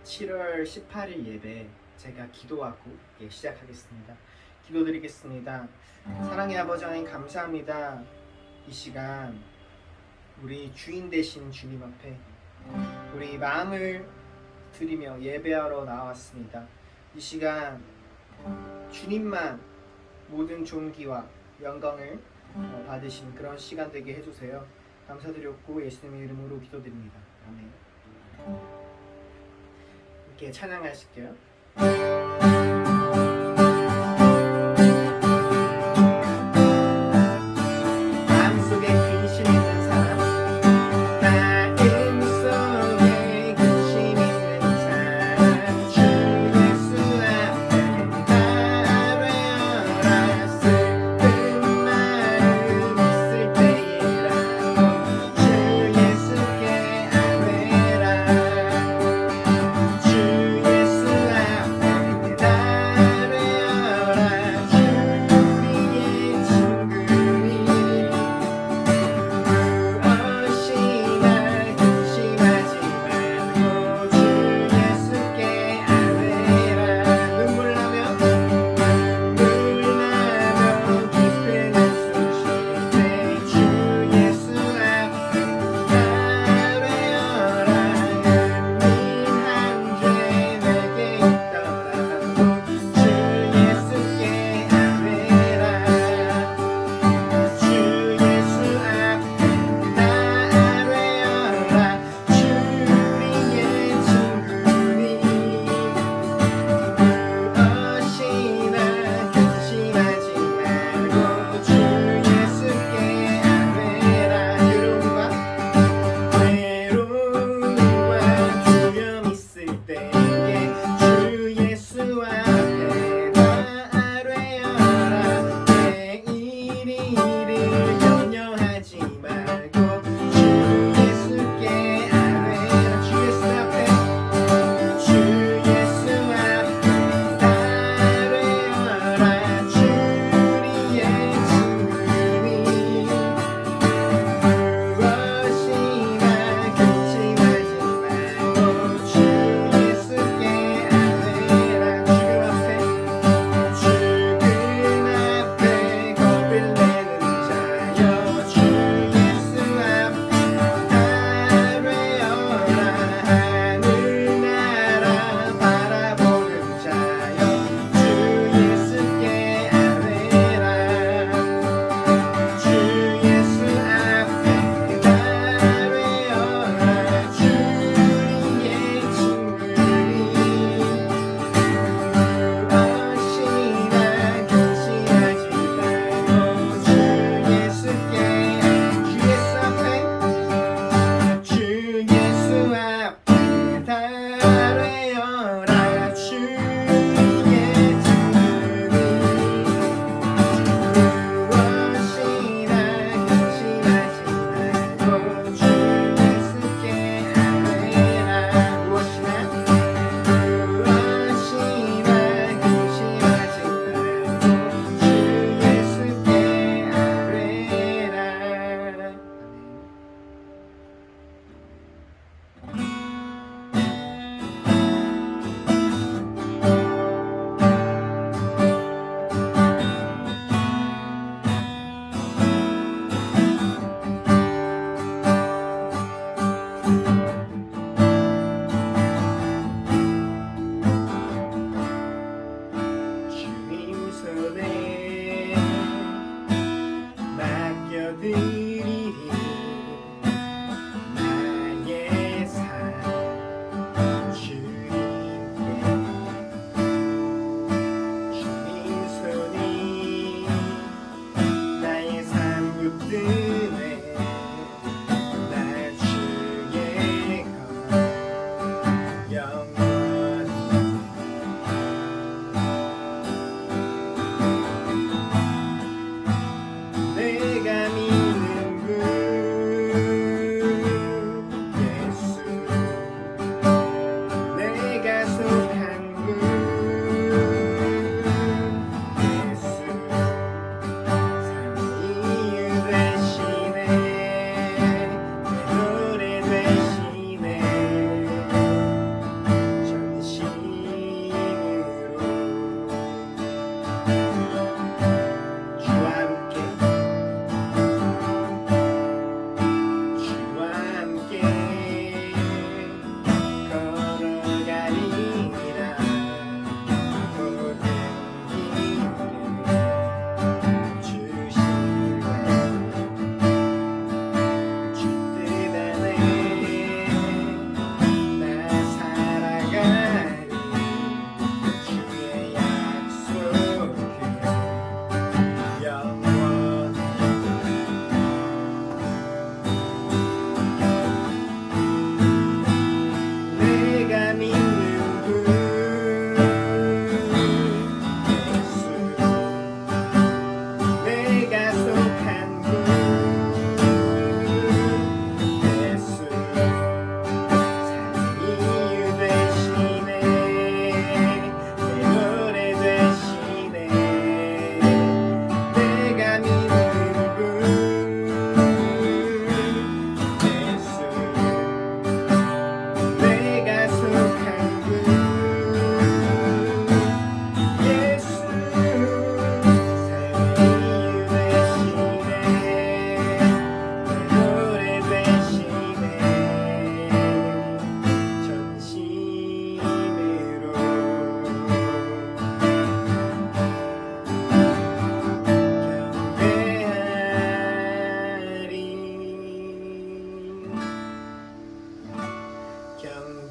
7월 18일 예배 제가 기도하고 시작하겠습니다. 기도드리겠습니다. 사랑의 아버지 하나님 감사합니다. 이 시간 우리 주인 되신 주님 앞에 우리 마음을 드리며 예배하러 나왔습니다. 이 시간 주님만 모든 존귀와 영광을 받으신 그런 시간 되게 해주세요. 감사드렸고 예수님의 이름으로 기도드립니다. 아멘. 이렇게 찬양하실게요. 마음속에 근심 있는 사람, 마음속에 근심 있는 사람, 주 예수 앞에 나아뢰어라. 슬픈 마음 있을 때에라도 주 예수께 아뢰라. 주 예수 앞에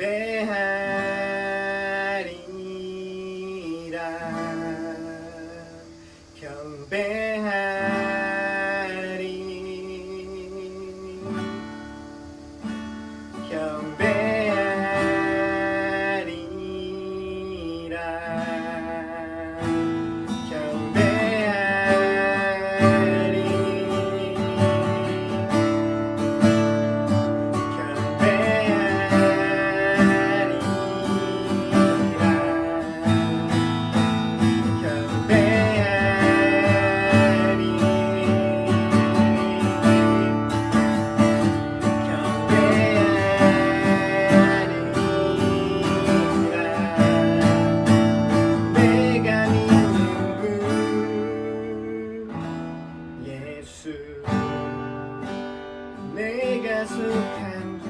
내가 속한 주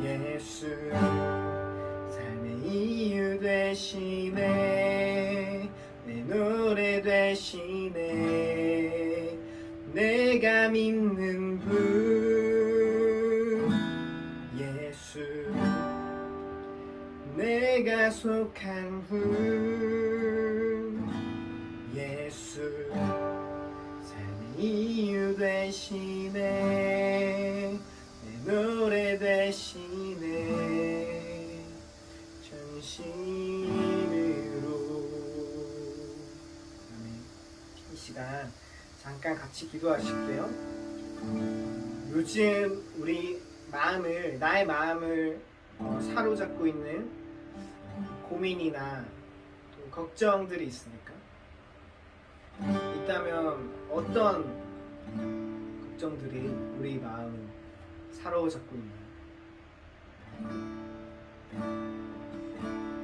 예수 삶의 이유 되시네 내 노래 되시네 내가 믿는 분 예수 내가 속한 분 예수 이유 되시네 내 노래 되시네 전심으로 아멘. 이 시간 잠깐 같이 기도하실게요. 요즘 우리 마음을 나의 마음을 사로잡고 있는 고민이나 또 걱정들이 있습니까? 있다면 어떤 걱정들이 우리 마음을 사로잡고 있나요?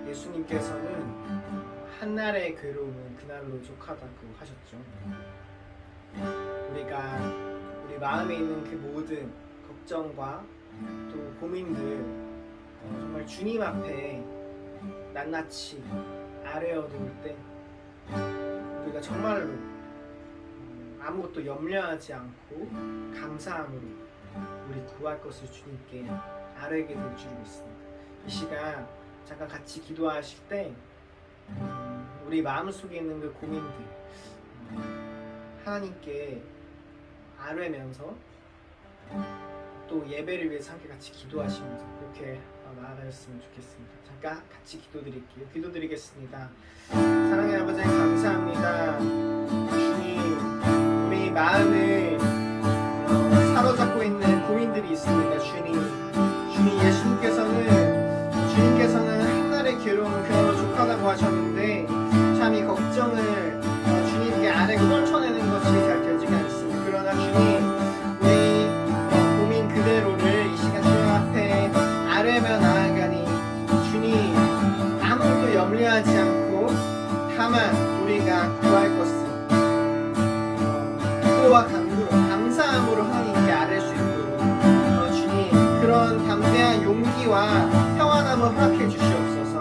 예수님께서는 한날의 괴로움은 그날로 족하다고 하셨죠. 우리 마음에 있는 그 모든 걱정과 또 고민들 정말 주님 앞에 낱낱이 아뢰어놓을 때 우리가 정말로 아무것도 염려하지 않고 감사함으로 우리 구할 것을 주님께 아뢰게 될 줄 믿습니다. 이 시간 잠깐 같이 기도하실 때 우리 마음속에 있는 그 고민들 하나님께 아뢰면서 또 예배를 위해서 함께 같이 기도하시면서 그렇게 나아가셨으면 좋겠습니다. 잠깐 같이 기도드릴게요. 기도드리겠습니다. 사랑의 아버지 감사합니다. 주님 우리 마음을 사로잡고 있는 고민들이 있습니다. 주님 주님께서는 한날의 괴로움은 그날로 족하다고 하셨는데 참 이 걱정을 주님께 아뢰고 떨쳐내는 것이 잘 되지가 않습니다. 그러나 주님 우리 고민 그대로를 이 시간 주님 앞에 아뢰며 나아가니 주님 아무것도 염려하지 않고 다만 우리가 구할 것은 기도와 간구로 감사함으로 하나님께 아뢰 수 있도록 주님 그런 담대한 용기와 평안함을 허락해 주시옵소서.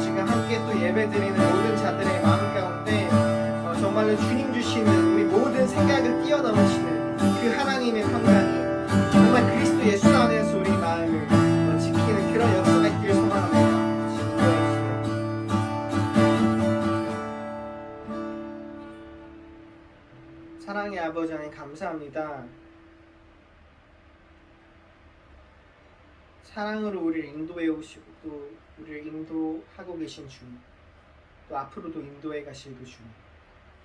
지금 함께 또 예배드리는 모든 자들의 마음 가운데 정말로 주님 주시는 우리 모든 생각을 뛰어넘으시는 그 하나님의 평강이 정말 그리스도 예수 안에서 우리 마음을 지키는 그런 역사가 있기를 소망합니다. 사랑의 아버지 하나님 감사합니다. 사랑으로 우리를 인도해 오시고 또 우리를 인도하고 계신 주님 또 앞으로도 인도해 가실 그 주님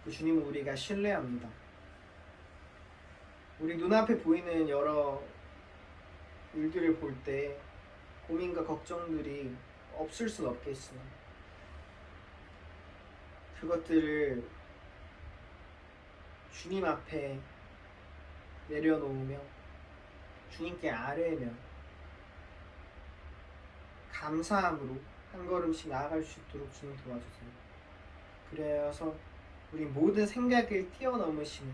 그 주님을 우리가 신뢰합니다. 우리 눈앞에 보이는 여러 일들을 볼 때 고민과 걱정들이 없을 수는 없겠으나 그것들을 주님 앞에 내려놓으며 주님께 아뢰며 감사함으로 한 걸음씩 나아갈 수 있도록 주님 도와주세요. 그래서 우리 모든 생각을 뛰어넘으시는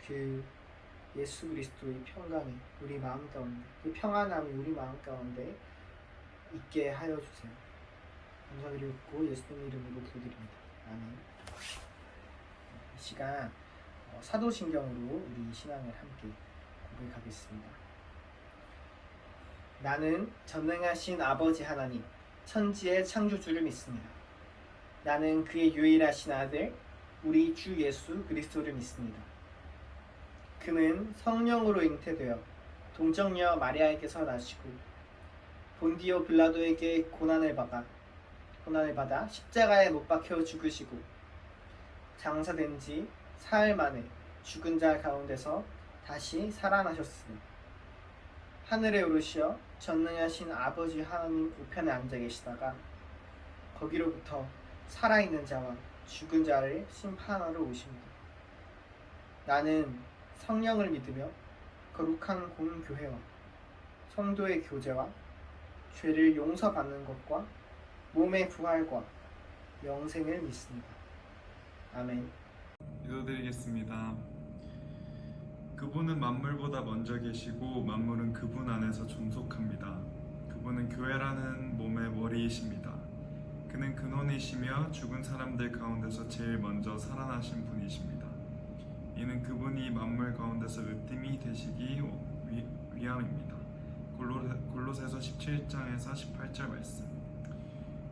그 예수 그리스도의 평강이 우리 마음 가운데 그 평안함이 우리 마음 가운데 있게 하여 주세요. 감사드리고 예수님 이름으로 기도드립니다. 아멘. 이 시간 사도신경으로 우리 신앙을 함께 고백하겠습니다. 나는 전능하신 아버지 하나님, 천지의 창조주를 믿습니다. 나는 그의 유일하신 아들, 우리 주 예수 그리스도를 믿습니다. 그는 성령으로 잉태되어 동정녀 마리아에게서 나시고 본디오 빌라도에게 고난을 받아 십자가에 못 박혀 죽으시고 장사된 지 사흘 만에 죽은 자 가운데서 다시 살아나셨으니 하늘에 오르시어 전능하신 아버지 하나님 우편에 앉아 계시다가 거기로부터 살아있는 자와 죽은 자를 심판하러 오십니다. 나는 성령을 믿으며 거룩한 공교회와 성도의 교제와 죄를 용서받는 것과 몸의 부활과 영생을 믿습니다. 아멘. 기도드리겠습니다. 그분은 만물보다 먼저 계시고 만물은 그분 안에서 존속합니다. 그분은 교회라는 몸의 머리이십니다. 그는 근원이시며 죽은 사람들 가운데서 제일 먼저 살아나신 분이십니다. 이는 그분이 만물 가운데서 으뜸이 되시기 위함입니다. 골로새서 17장에서 18절 말씀.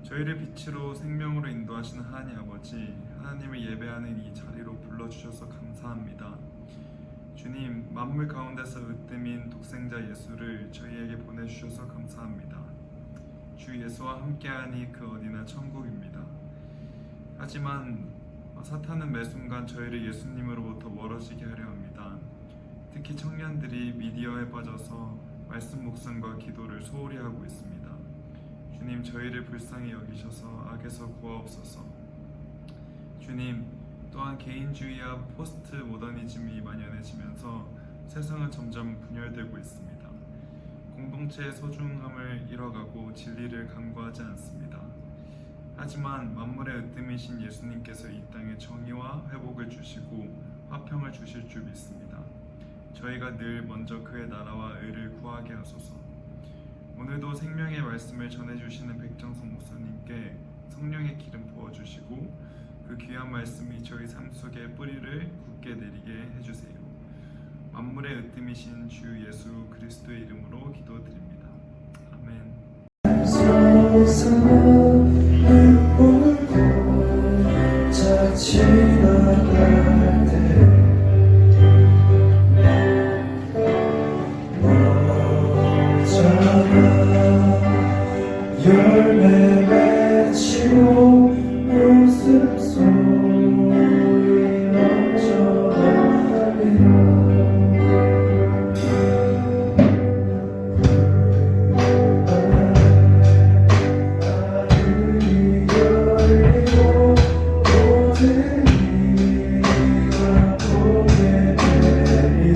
저희를 빛으로 생명으로 인도하시는 하나님 아버지, 하나님을 예배하는 이 자리로 불러주셔서 감사합니다. 주님, 만물 가운데서 으뜸인 독생자 예수를 저희에게 보내주셔서 감사합니다. 주 예수와 함께하니 그 어디나 천국입니다. 하지만 사탄은 매 순간 저희를 예수님으로부터 멀어지게 하려 합니다. 특히 청년들이 미디어에 빠져서 말씀 묵상과 기도를 소홀히 하고 있습니다. 주님, 저희를 불쌍히 여기셔서 악에서 구하옵소서. 주님, 또한 개인주의와 포스트 모더니즘이 만연해지면서 세상은 점점 분열되고 있습니다. 공동체의 소중함을 잃어가고 진리를 강구하지 않습니다. 하지만 만물의 으뜸이신 예수님께서 이 땅에 정의와 회복을 주시고 화평을 주실 줄 믿습니다. 저희가 늘 먼저 그의 나라와 의를 구하게 하소서. 오늘도 생명의 말씀을 전해주시는 백정성 목사님께 성령의 기름 부어주시고 그 귀한 말씀이 저희 삶 속에 뿌리를 굳게 내리게 해주세요. 만물의 으뜸이신 주 예수 그리스도의 이름으로 기도드립니다. 아멘. 열매 맺히고 웃음소리 넘쳐나리라. 하늘이 열리고 모든 이가 보게 되리라.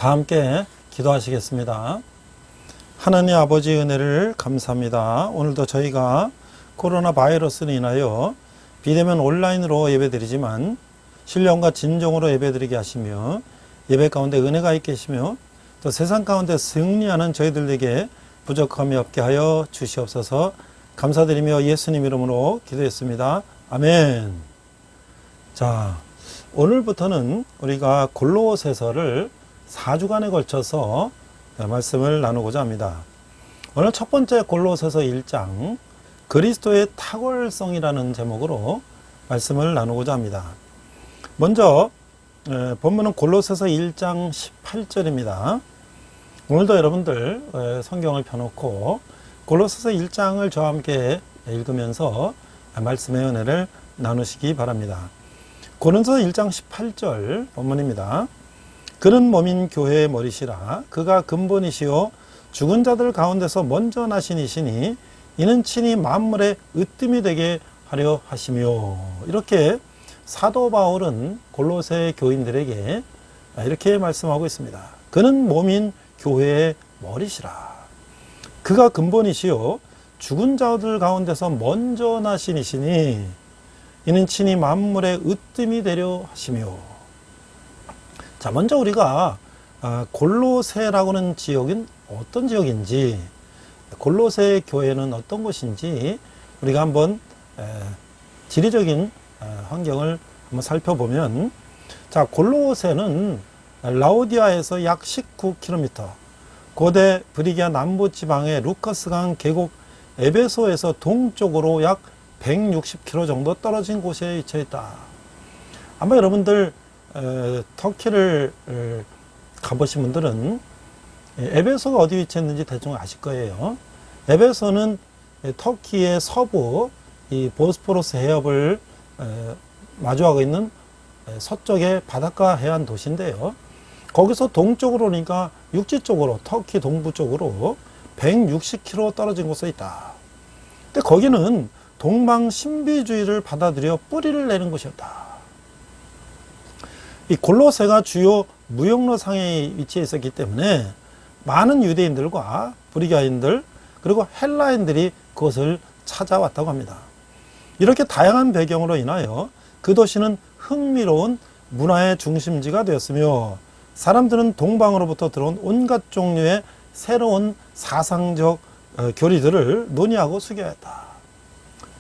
다 함께 기도하시겠습니다. 하나님 아버지의 은혜를 감사합니다. 오늘도 저희가 코로나 바이러스로 인하여 비대면 온라인으로 예배드리지만 신령과 진정으로 예배드리게 하시며 예배 가운데 은혜가 있게 하시며 또 세상 가운데 승리하는 저희들에게 부족함이 없게 하여 주시옵소서. 감사드리며 예수님 이름으로 기도했습니다. 아멘. 자, 오늘부터는 우리가 골로새서를 4주간에 걸쳐서 말씀을 나누고자 합니다. 오늘 첫 번째 골로새서 1장 그리스도의 탁월성이라는 제목으로 말씀을 나누고자 합니다. 먼저 본문은 골로새서 1장 18절입니다. 오늘도 여러분들 성경을 펴놓고 골로새서 1장을 저와 함께 읽으면서 말씀의 은혜를 나누시기 바랍니다. 고린도서 1장 18절 본문입니다. 그는 몸인 교회의 머리시라. 그가 근본이시요 죽은 자들 가운데서 먼저 나신 이시니 이는 친히 만물의 으뜸이 되게 하려 하시며. 이렇게 사도 바울은 골로새 교인들에게 이렇게 말씀하고 있습니다. 그는 몸인 교회의 머리시라. 그가 근본이시요 죽은 자들 가운데서 먼저 나신 이시니 이는 친히 만물의 으뜸이 되려 하시며. 자, 먼저 우리가 골로새라고 하는 지역은 어떤 지역인지, 골로새 교회는 어떤 곳인지 우리가 한번 지리적인 환경을 한번 살펴보면, 자, 골로새는 라오디아에서 약 19km, 고대 브리기아 남부 지방의 루커스강 계곡 에베소에서 동쪽으로 약 160km 정도 떨어진 곳에 위치해 있다. 아마 여러분들 터키를 가보신 분들은 에베소가 어디 위치했는지 대충 아실 거예요. 에베소는 터키의 서부 이 보스포러스 해협을 마주하고 있는 서쪽의 바닷가 해안 도시인데요. 거기서 동쪽으로 오니까 육지 쪽으로, 터키 동부 쪽으로 160km 떨어진 곳에 있다. 근데 거기는 동방 신비주의를 받아들여 뿌리를 내는 곳이었다. 이 골로새가 주요 무역로 상에 위치해 있었기 때문에 많은 유대인들과 브리기아인들 그리고 헬라인들이 그것을 찾아왔다고 합니다. 이렇게 다양한 배경으로 인하여 그 도시는 흥미로운 문화의 중심지가 되었으며 사람들은 동방으로부터 들어온 온갖 종류의 새로운 사상적 교리들을 논의하고 수교했다.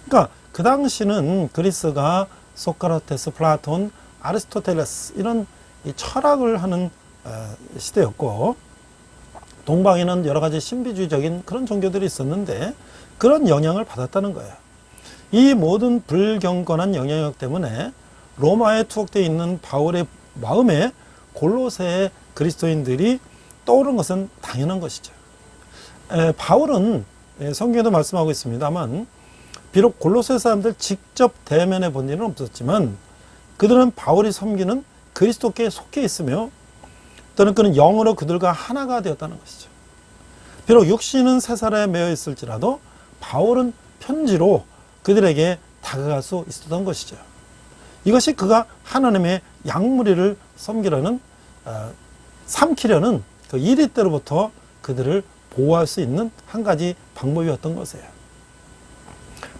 그러니까 그 당시는 그리스가 소크라테스, 플라톤, 아리스토텔레스 이런 철학을 하는 시대였고, 동방에는 여러 가지 신비주의적인 그런 종교들이 있었는데 그런 영향을 받았다는 거예요. 이 모든 불경건한 영향력 때문에 로마에 투옥되어 있는 바울의 마음에 골로새의 그리스도인들이 떠오른 것은 당연한 것이죠. 바울은 성경에도 말씀하고 있습니다만 비록 골로새 사람들 직접 대면해 본 일은 없었지만 그들은 바울이 섬기는 그리스도께 속해 있으며 또는 그는 영으로 그들과 하나가 되었다는 것이죠. 비록 육신은 세살에 매여 있을지라도 바울은 편지로 그들에게 다가갈 수 있었던 것이죠. 이것이 그가 하나님의 양무리를 섬기려는 삼키려는 그 이리 때로부터 그들을 보호할 수 있는 한 가지 방법이었던 것이에요.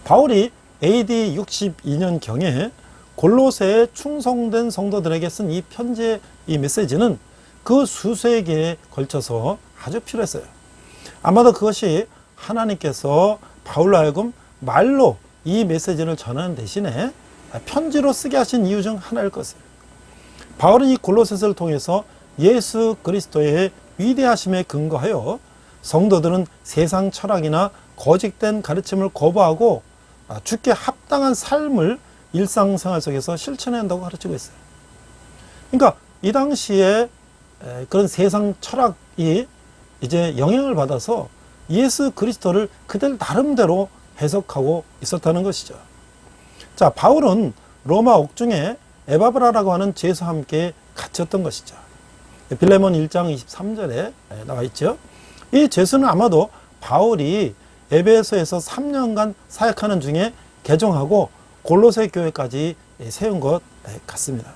바울이 AD 62년경에 골로새에 충성된 성도들에게 쓴 이 편지의 이 메시지는 그 수세 기에 걸쳐서 아주 필요했어요. 아마도 그것이 하나님께서 바울로 하여금 말로 이 메시지를 전하는 대신에 편지로 쓰게 하신 이유 중 하나일 것이에요. 바울은 이 골로새서를 통해서 예수 그리스도의 위대하심에 근거하여 성도들은 세상 철학이나 거짓된 가르침을 거부하고 주께 합당한 삶을 일상생활 속에서 실천해야 한다고 가르치고 있어요. 그러니까 이 당시에 그런 세상 철학이 이제 영향을 받아서 예수 그리스도를 그들 나름대로 해석하고 있었다는 것이죠. 자, 바울은 로마 옥중에 에바브라라고 하는 죄수와 함께 갇혔던 것이죠. 빌레몬 1장 23절에 나와 있죠. 이 죄수는 아마도 바울이 에베소에서 3년간 사역하는 중에 개종하고 골로새 교회까지 세운 것 같습니다.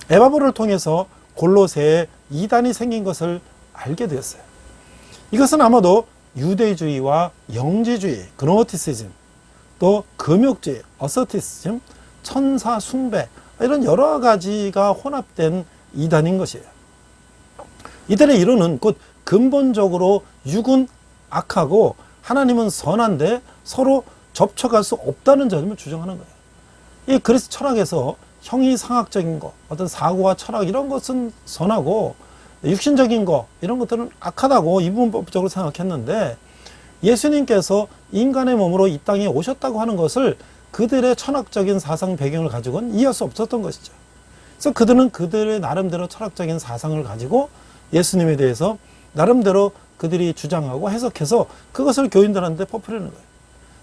에바브를 통해서 골로새에 이단이 생긴 것을 알게 되었어요. 이것은 아마도 유대주의와 영지주의, 그노티시즘, 또 금욕주의, 어서티시즘, 천사 숭배 이런 여러 가지가 혼합된 이단인 것이에요. 이들의 이론은 곧 근본적으로 육은 악하고 하나님은 선한데 서로 접촉할 수 없다는 점을 주장하는 거예요. 이 그리스 철학에서 형이상학적인 거, 어떤 사고와 철학 이런 것은 선하고 육신적인 거 이런 것들은 악하다고 이분법적으로 생각했는데, 예수님께서 인간의 몸으로 이 땅에 오셨다고 하는 것을 그들의 철학적인 사상 배경을 가지고는 이해할 수 없었던 것이죠. 그래서 그들은 그들의 나름대로 철학적인 사상을 가지고 예수님에 대해서 나름대로 그들이 주장하고 해석해서 그것을 교인들한테 퍼뜨리는 거예요.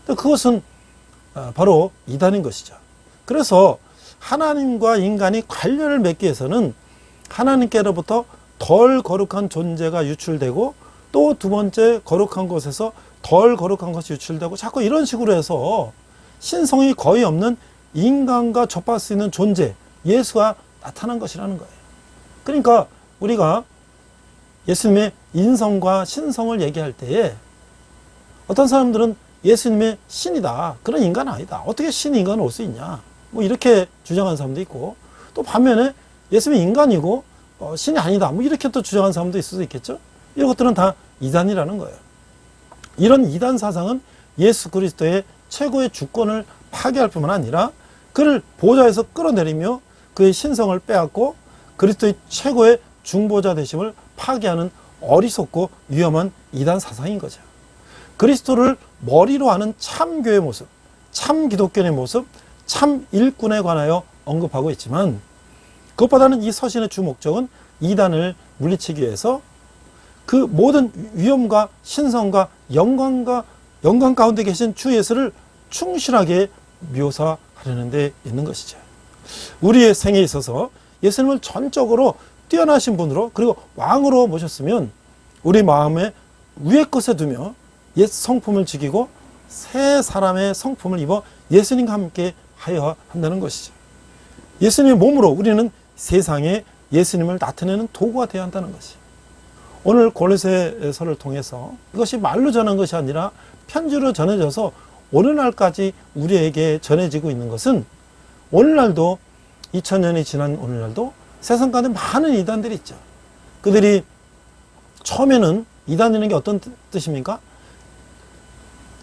근데 그것은 바로 이단인 것이죠. 그래서 하나님과 인간이 관련을 맺기 위해서는 하나님께로부터 덜 거룩한 존재가 유출되고, 또 두 번째 거룩한 것에서 덜 거룩한 것이 유출되고, 자꾸 이런 식으로 해서 신성이 거의 없는 인간과 접할 수 있는 존재, 예수가 나타난 것이라는 거예요. 그러니까 우리가 예수님의 인성과 신성을 얘기할 때에 어떤 사람들은 예수님의 신이다, 그런 인간 아니다, 어떻게 신이 인간을 올 수 있냐, 뭐 이렇게 주장하는 사람도 있고, 또 반면에 예수님이 인간이고 신이 아니다, 뭐 이렇게 또 주장하는 사람도 있을 수 있겠죠. 이런 것들은 다 이단이라는 거예요. 이런 이단 사상은 예수 그리스도의 최고의 주권을 파괴할 뿐만 아니라 그를 보좌에서 끌어내리며 그의 신성을 빼앗고 그리스도의 최고의 중보자 되심을 파괴하는 어리석고 위험한 이단 사상인 거죠. 그리스도를 머리로 하는 참교의 모습, 참 기독교의 모습, 참 일꾼에 관하여 언급하고 있지만, 그것보다는 이 서신의 주 목적은 이단을 물리치기 위해서 그 모든 위엄과 신성과 영광 가운데 계신 주 예수를 충실하게 묘사하려는 데 있는 것이죠. 우리의 생에 있어서 예수님을 전적으로 뛰어나신 분으로, 그리고 왕으로 모셨으면 우리 마음에 위의 것에 두며 옛 성품을 지키고 새 사람의 성품을 입어 예수님과 함께 하여야 한다는 것이죠. 예수님의 몸으로 우리는 세상에 예수님을 나타내는 도구가 되어야 한다는 것이. 오늘 골로새서를 통해서 이것이 말로 전한 것이 아니라 편지로 전해져서 오늘날까지 우리에게 전해지고 있는 것은, 오늘날도 2000년이 지난 오늘날도 세상 가운데 많은 이단들이 있죠. 그들이 처음에는, 이단이라는 게 어떤 뜻입니까?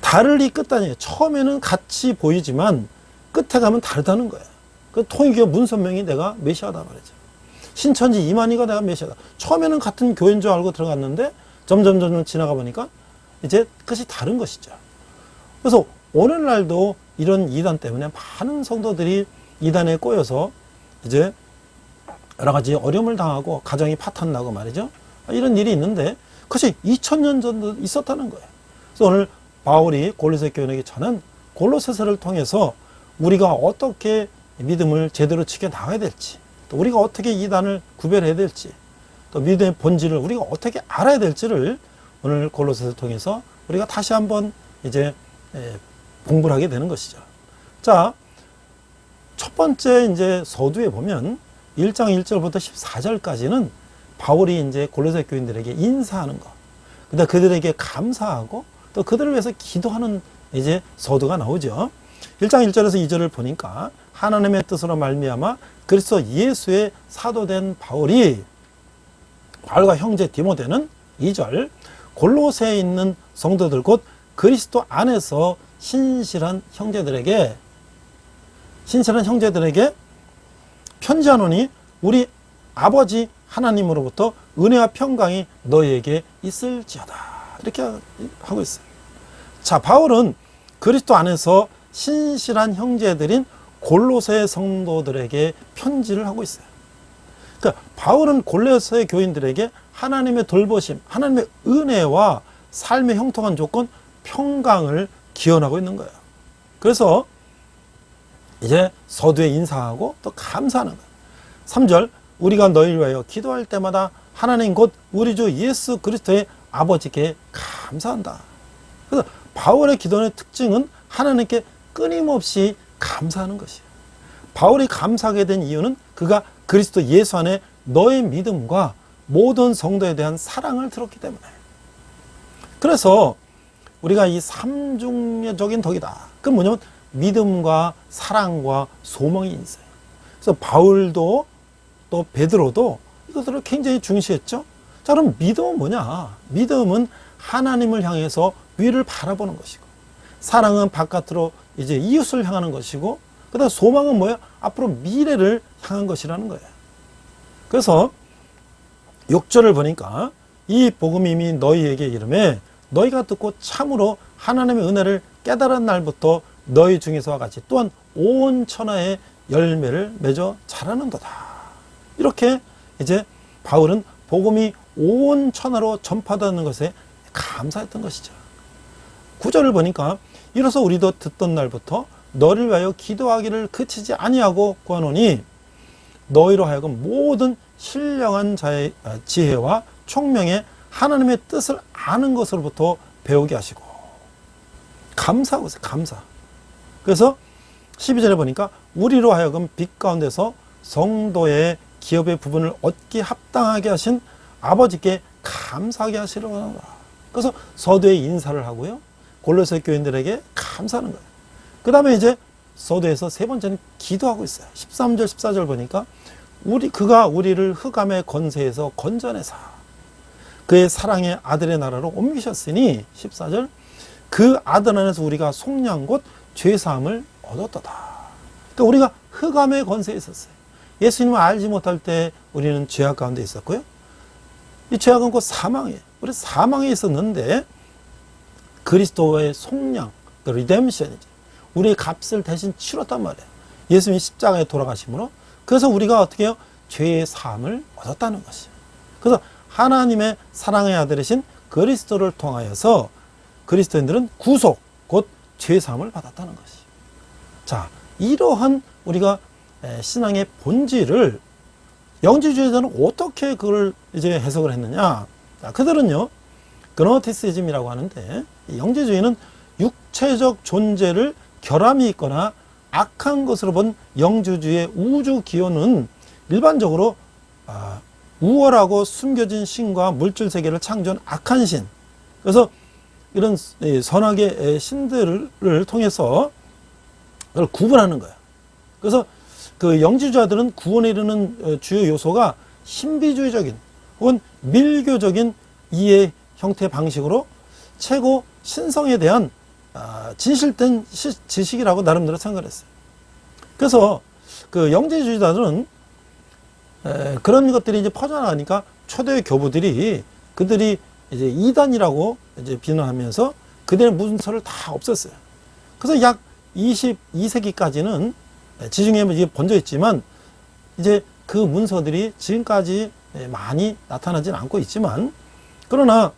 다르리 끝단이에요. 처음에는 같이 보이지만 끝에 가면 다르다는 거예요. 그 통일교 문선명이 내가 메시아다 말이죠. 신천지 이만희가 내가 메시아다. 처음에는 같은 교회인 줄 알고 들어갔는데 점점 지나가 보니까 이제 끝이 다른 것이죠. 그래서 오늘날도 이런 이단 때문에 많은 성도들이 이단에 꼬여서 이제 여러 가지 어려움을 당하고 가정이 파탄나고 말이죠. 이런 일이 있는데 그것이 2000년 전도 있었다는 거예요. 그래서 오늘 바울이 골로새 교인에게 전한 골로새서를 통해서 우리가 어떻게 믿음을 제대로 지켜 나가야 될지, 또 우리가 어떻게 이단을 구별해야 될지, 또 믿음의 본질을 우리가 어떻게 알아야 될지를 오늘 골로새서를 통해서 우리가 다시 한번 이제 공부를 하게 되는 것이죠. 자, 첫 번째 이제 서두에 보면 1장 1절부터 14절까지는 바울이 이제 골로새 교인들에게 인사하는 거, 그다음 그들에게 감사하고 또 그들을 위해서 기도하는 이제 서두가 나오죠. 1장 1절에서 2절을 보니까 하나님의 뜻으로 말미암아 그리스도 예수의 사도된 바울과 형제 디모데는 2절 골로새에 있는 성도들 곧 그리스도 안에서 신실한 형제들에게 편지하노니 우리 아버지 하나님으로부터 은혜와 평강이 너희에게 있을지어다. 이렇게 하고 있어요. 자, 바울은 그리스도 안에서 신실한 형제들인 골로새 성도들에게 편지를 하고 있어요. 그러니까 바울은 골로새 교인들에게 하나님의 돌보심, 하나님의 은혜와 삶의 형통한 조건, 평강을 기원하고 있는 거예요. 그래서 이제 서두에 인사하고 또 감사하는 거예요. 3절 우리가 너희를 위하여 기도할 때마다 하나님 곧 우리 주 예수 그리스도의 아버지께 감사한다. 그래서 바울의 기도의 특징은 하나님께 끊임없이 감사하는 것이에요. 바울이 감사하게 된 이유는 그가 그리스도 예수 안에 너의 믿음과 모든 성도에 대한 사랑을 들었기 때문에. 그래서 우리가 이 삼중적인 덕이다. 그건 뭐냐면 믿음과 사랑과 소망이 있어요. 그래서 바울도 또 베드로도 이것들을 굉장히 중시했죠. 자, 그럼 믿음은 뭐냐? 믿음은 하나님을 향해서 위를 바라보는 것이고, 사랑은 바깥으로 이제 이웃을 향하는 것이고, 그다음 소망은 뭐예요? 앞으로 미래를 향한 것이라는 거예요. 그래서 6절을 보니까 이 복음이 이미 너희에게 이르매 너희가 듣고 참으로 하나님의 은혜를 깨달은 날부터 너희 중에서와 같이 또한 온 천하의 열매를 맺어 자라는도다. 이렇게 이제 바울은 복음이 온 천하로 전파되는 것에 감사했던 것이죠. 9절을 보니까 이로써 우리도 듣던 날부터 너를 위하여 기도하기를 그치지 아니하고 구하노니 너희로 하여금 모든 신령한 자의 지혜와 총명에 하나님의 뜻을 아는 것으로부터 배우게 하시고 감사하고 있어요. 감사. 그래서 12절에 보니까 우리로 하여금 빛 가운데서 성도의 기업의 부분을 얻기 합당하게 하신 아버지께 감사하게 하시려고. 그래서 서두에 인사를 하고요. 골로새 교인들에게 감사하는 거예요. 그 다음에 이제 서두에서 세 번째는 기도하고 있어요. 13절, 14절 보니까 그가 우리를 흑암의 권세에서 건져내사 그의 사랑의 아들의 나라로 옮기셨으니 14절 그 아들 안에서 우리가 속량 곧 죄사함을 얻었도다. 그러니까 우리가 흑암의 권세에 있었어요. 예수님을 알지 못할 때 우리는 죄악 가운데 있었고요. 이 죄악은 곧 사망이에요. 우리 사망에 있었는데 그리스도의 속량, 그 리뎀션이죠. 우리의 값을 대신 치렀단 말이에요. 예수님이 십자가에 돌아가심으로. 그래서 우리가 어떻게 해요? 죄의 사함을 얻었다는 것이에요. 그래서 하나님의 사랑의 아들이신 그리스도를 통하여서 그리스도인들은 구속, 곧 죄의 사함을 받았다는 것이에요. 자, 이러한 우리가 신앙의 본질을 영지주의자는 어떻게 그걸 이제 해석을 했느냐? 자, 그들은요, 그노티시즘이라고 하는데, 영지주의는 육체적 존재를 결함이 있거나 악한 것으로 본 영지주의의 우주 기원은 일반적으로 우월하고 숨겨진 신과 물질 세계를 창조한 악한 신. 그래서 이런 선악의 신들을 통해서 그걸 구분하는 거예요. 그래서 그 영지주의자들은 구원에 이르는 주요 요소가 신비주의적인 혹은 밀교적인 이해 형태 방식으로 최고 신성에 대한 진실된 지식이라고 나름대로 생각을 했어요. 그래서 그 영지주의자들은 그런 것들이 이제 퍼져나가니까 초대 교부들이 그들이 이제 이단이라고 이제 비난하면서 그들의 문서를 다 없앴어요. 그래서 약 22세기까지는 지중해에 이제 번져 있지만 이제 그 문서들이 지금까지 많이 나타나진 않고 있지만 그러나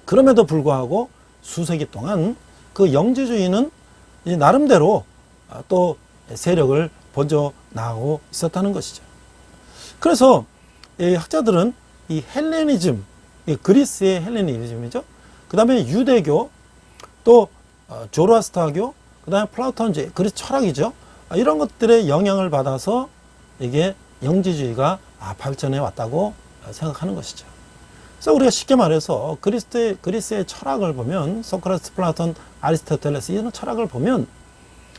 그럼에도 불구하고 수세기 동안 그 영지주의는 이제 나름대로 또 세력을 번져 나가고 있었다는 것이죠. 그래서 이 학자들은 이 헬레니즘, 그리스의 헬레니즘이죠. 그 다음에 유대교, 또 조로아스터교, 그 다음에 플라톤주의, 그리스 철학이죠. 이런 것들의 영향을 받아서 이게 영지주의가 발전해 왔다고 생각하는 것이죠. 그래서 우리가 쉽게 말해서 그리스의 철학을 보면 소크라테스, 플라톤, 아리스토텔레스 이런 철학을 보면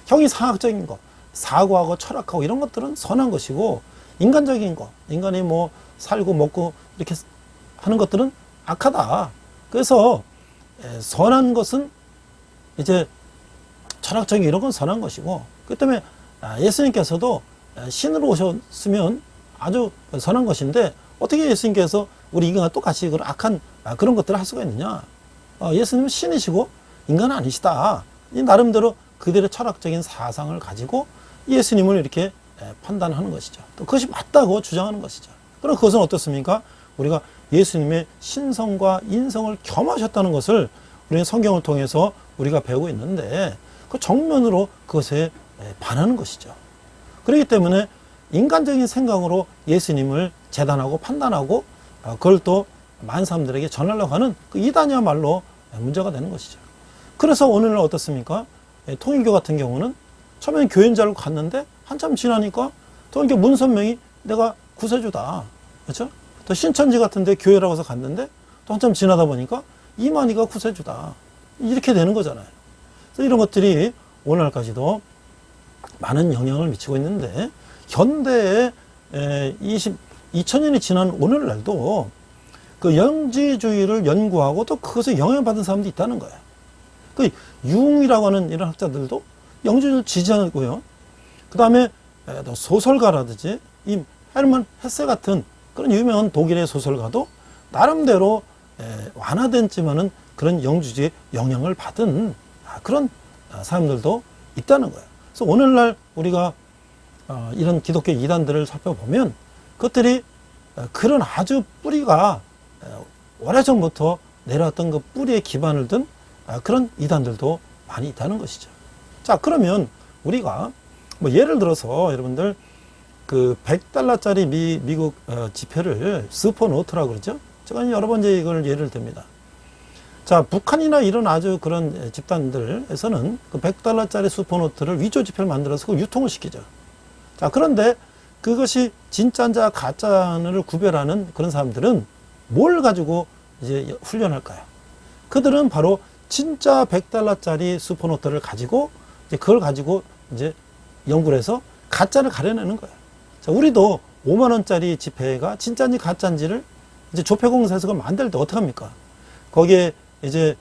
형이상학적인 거, 사고하고 철학하고 이런 것들은 선한 것이고 인간적인 거, 인간이 뭐 살고 먹고 이렇게 하는 것들은 악하다. 그래서 선한 것은 이제 철학적인 이런 건 선한 것이고 그 때문에 예수님께서도 신으로 오셨으면 아주 선한 것인데 어떻게 예수님께서 우리 인간과 똑같이 그런 악한 그런 것들을 할 수가 있느냐. 예수님은 신이시고 인간은 아니시다. 이 나름대로 그들의 철학적인 사상을 가지고 예수님을 이렇게 판단하는 것이죠. 또 그것이 맞다고 주장하는 것이죠. 그럼 그것은 어떻습니까? 우리가 예수님의 신성과 인성을 겸하셨다는 것을 우리는 성경을 통해서 우리가 배우고 있는데 그 정면으로 그것에 반하는 것이죠. 그렇기 때문에 인간적인 생각으로 예수님을 재단하고 판단하고 그걸 또 많은 사람들에게 전하려고 하는 그 이단이야말로 문제가 되는 것이죠. 그래서 오늘날 어떻습니까? 통일교 같은 경우는 처음에는 교회인 줄 알고 갔는데 한참 지나니까 통일교 문선명이 내가 구세주다. 그렇죠? 또 신천지 같은 데 교회라고 해서 갔는데 또 한참 지나다 보니까 이만희가 구세주다. 이렇게 되는 거잖아요. 그래서 이런 것들이 오늘날까지도 많은 영향을 미치고 있는데 현대에 2000년이 지난 오늘날도 그 영지주의를 연구하고 또 그것에 영향받은 사람도 있다는 거예요. 그 융이라고 하는 이런 학자들도 영지주의를 지지하고요. 그 다음에 또 소설가라든지 이 헤르만 헤세 같은 그런 유명한 독일의 소설가도 나름대로 완화됐지만은 그런 영주주의의 영향을 받은 그런 사람들도 있다는 거예요. 그래서 오늘날 우리가 이런 기독교 이단들을 살펴보면 그것들이 그런 아주 뿌리가 오래전부터 내려왔던 그 뿌리에 기반을 둔 그런 이단들도 많이 있다는 것이죠. 자, 그러면 우리가 뭐 예를 들어서 여러분들 그 100달러짜리 미국 지폐를 스포노트라고 그러죠. 제가 여러 번 이걸 예를 듭니다. 자, 북한이나 이런 아주 그런 집단들에서는 그 100달러짜리 스포노트를 위조 지폐를 만들어서 그걸 유통을 시키죠. 자, 그런데 그것이 진짜인지 가짜를 구별하는 그런 사람들은 뭘 가지고 이제 훈련할까요? 그들은 바로 진짜 100달러짜리 스포노트를 가지고 이제 그걸 가지고 이제 연구를 해서 가짜를 가려내는 거예요. 자, 우리도 5만원짜리 지폐가 진짜인지 가짜인지를 이제 조폐공사에서 그걸 만들 때 어떡합니까? 거기에 이제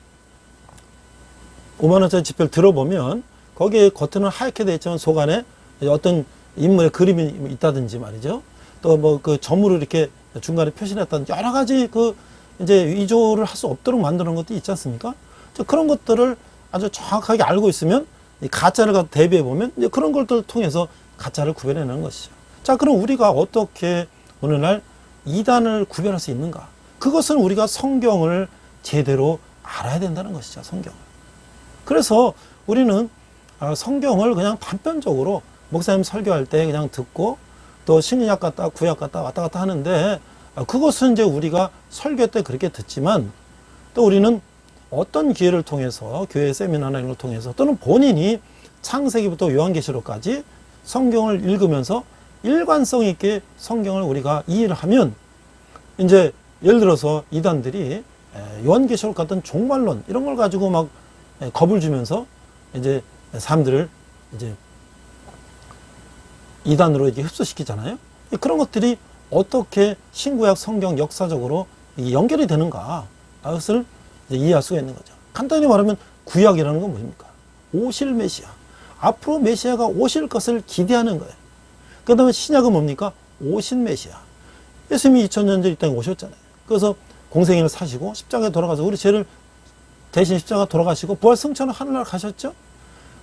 5만원짜리 지폐를 들어보면 거기에 겉은 하얗게 되어 있지만 속 안에 어떤 인물의 그림이 있다든지 말이죠. 또 뭐 그 점으로 이렇게 중간에 표시했다든지 여러 가지 그 이제 위조를 할 수 없도록 만드는 것도 있지 않습니까? 그런 것들을 아주 정확하게 알고 있으면 이 가짜를 대비해 보면 이제 그런 것들을 통해서 가짜를 구별해내는 것이죠. 자, 그럼 우리가 어떻게 오늘날 이단을 구별할 수 있는가? 그것은 우리가 성경을 제대로 알아야 된다는 것이죠. 성경을. 그래서 우리는 성경을 그냥 단편적으로 목사님 설교할 때 그냥 듣고 또 신약 갔다 구약 갔다 왔다 갔다 하는데 그것은 이제 우리가 설교 때 그렇게 듣지만 또 우리는 어떤 기회를 통해서 교회 세미나나 이런 걸 통해서 또는 본인이 창세기부터 요한계시록까지 성경을 읽으면서 일관성 있게 성경을 우리가 이해를 하면 이제 예를 들어서 이단들이 요한계시록 같은 종말론 이런 걸 가지고 막 겁을 주면서 이제 사람들을 이제 이단으로 이렇게 흡수시키잖아요. 그런 것들이 어떻게 신구약 성경 역사적으로 연결이 되는가? 그것을 이해할 수가 있는 거죠. 간단히 말하면 구약이라는 건 뭡니까? 오실 메시아. 앞으로 메시아가 오실 것을 기대하는 거예요. 그 다음에 신약은 뭡니까? 오신 메시아. 예수님이 2000년 전 이 땅에 오셨잖아요. 그래서 공생애를 사시고 십자가에 돌아가서 우리 죄를 대신 십자가 돌아가시고 부활 승천을 하늘나라 가셨죠.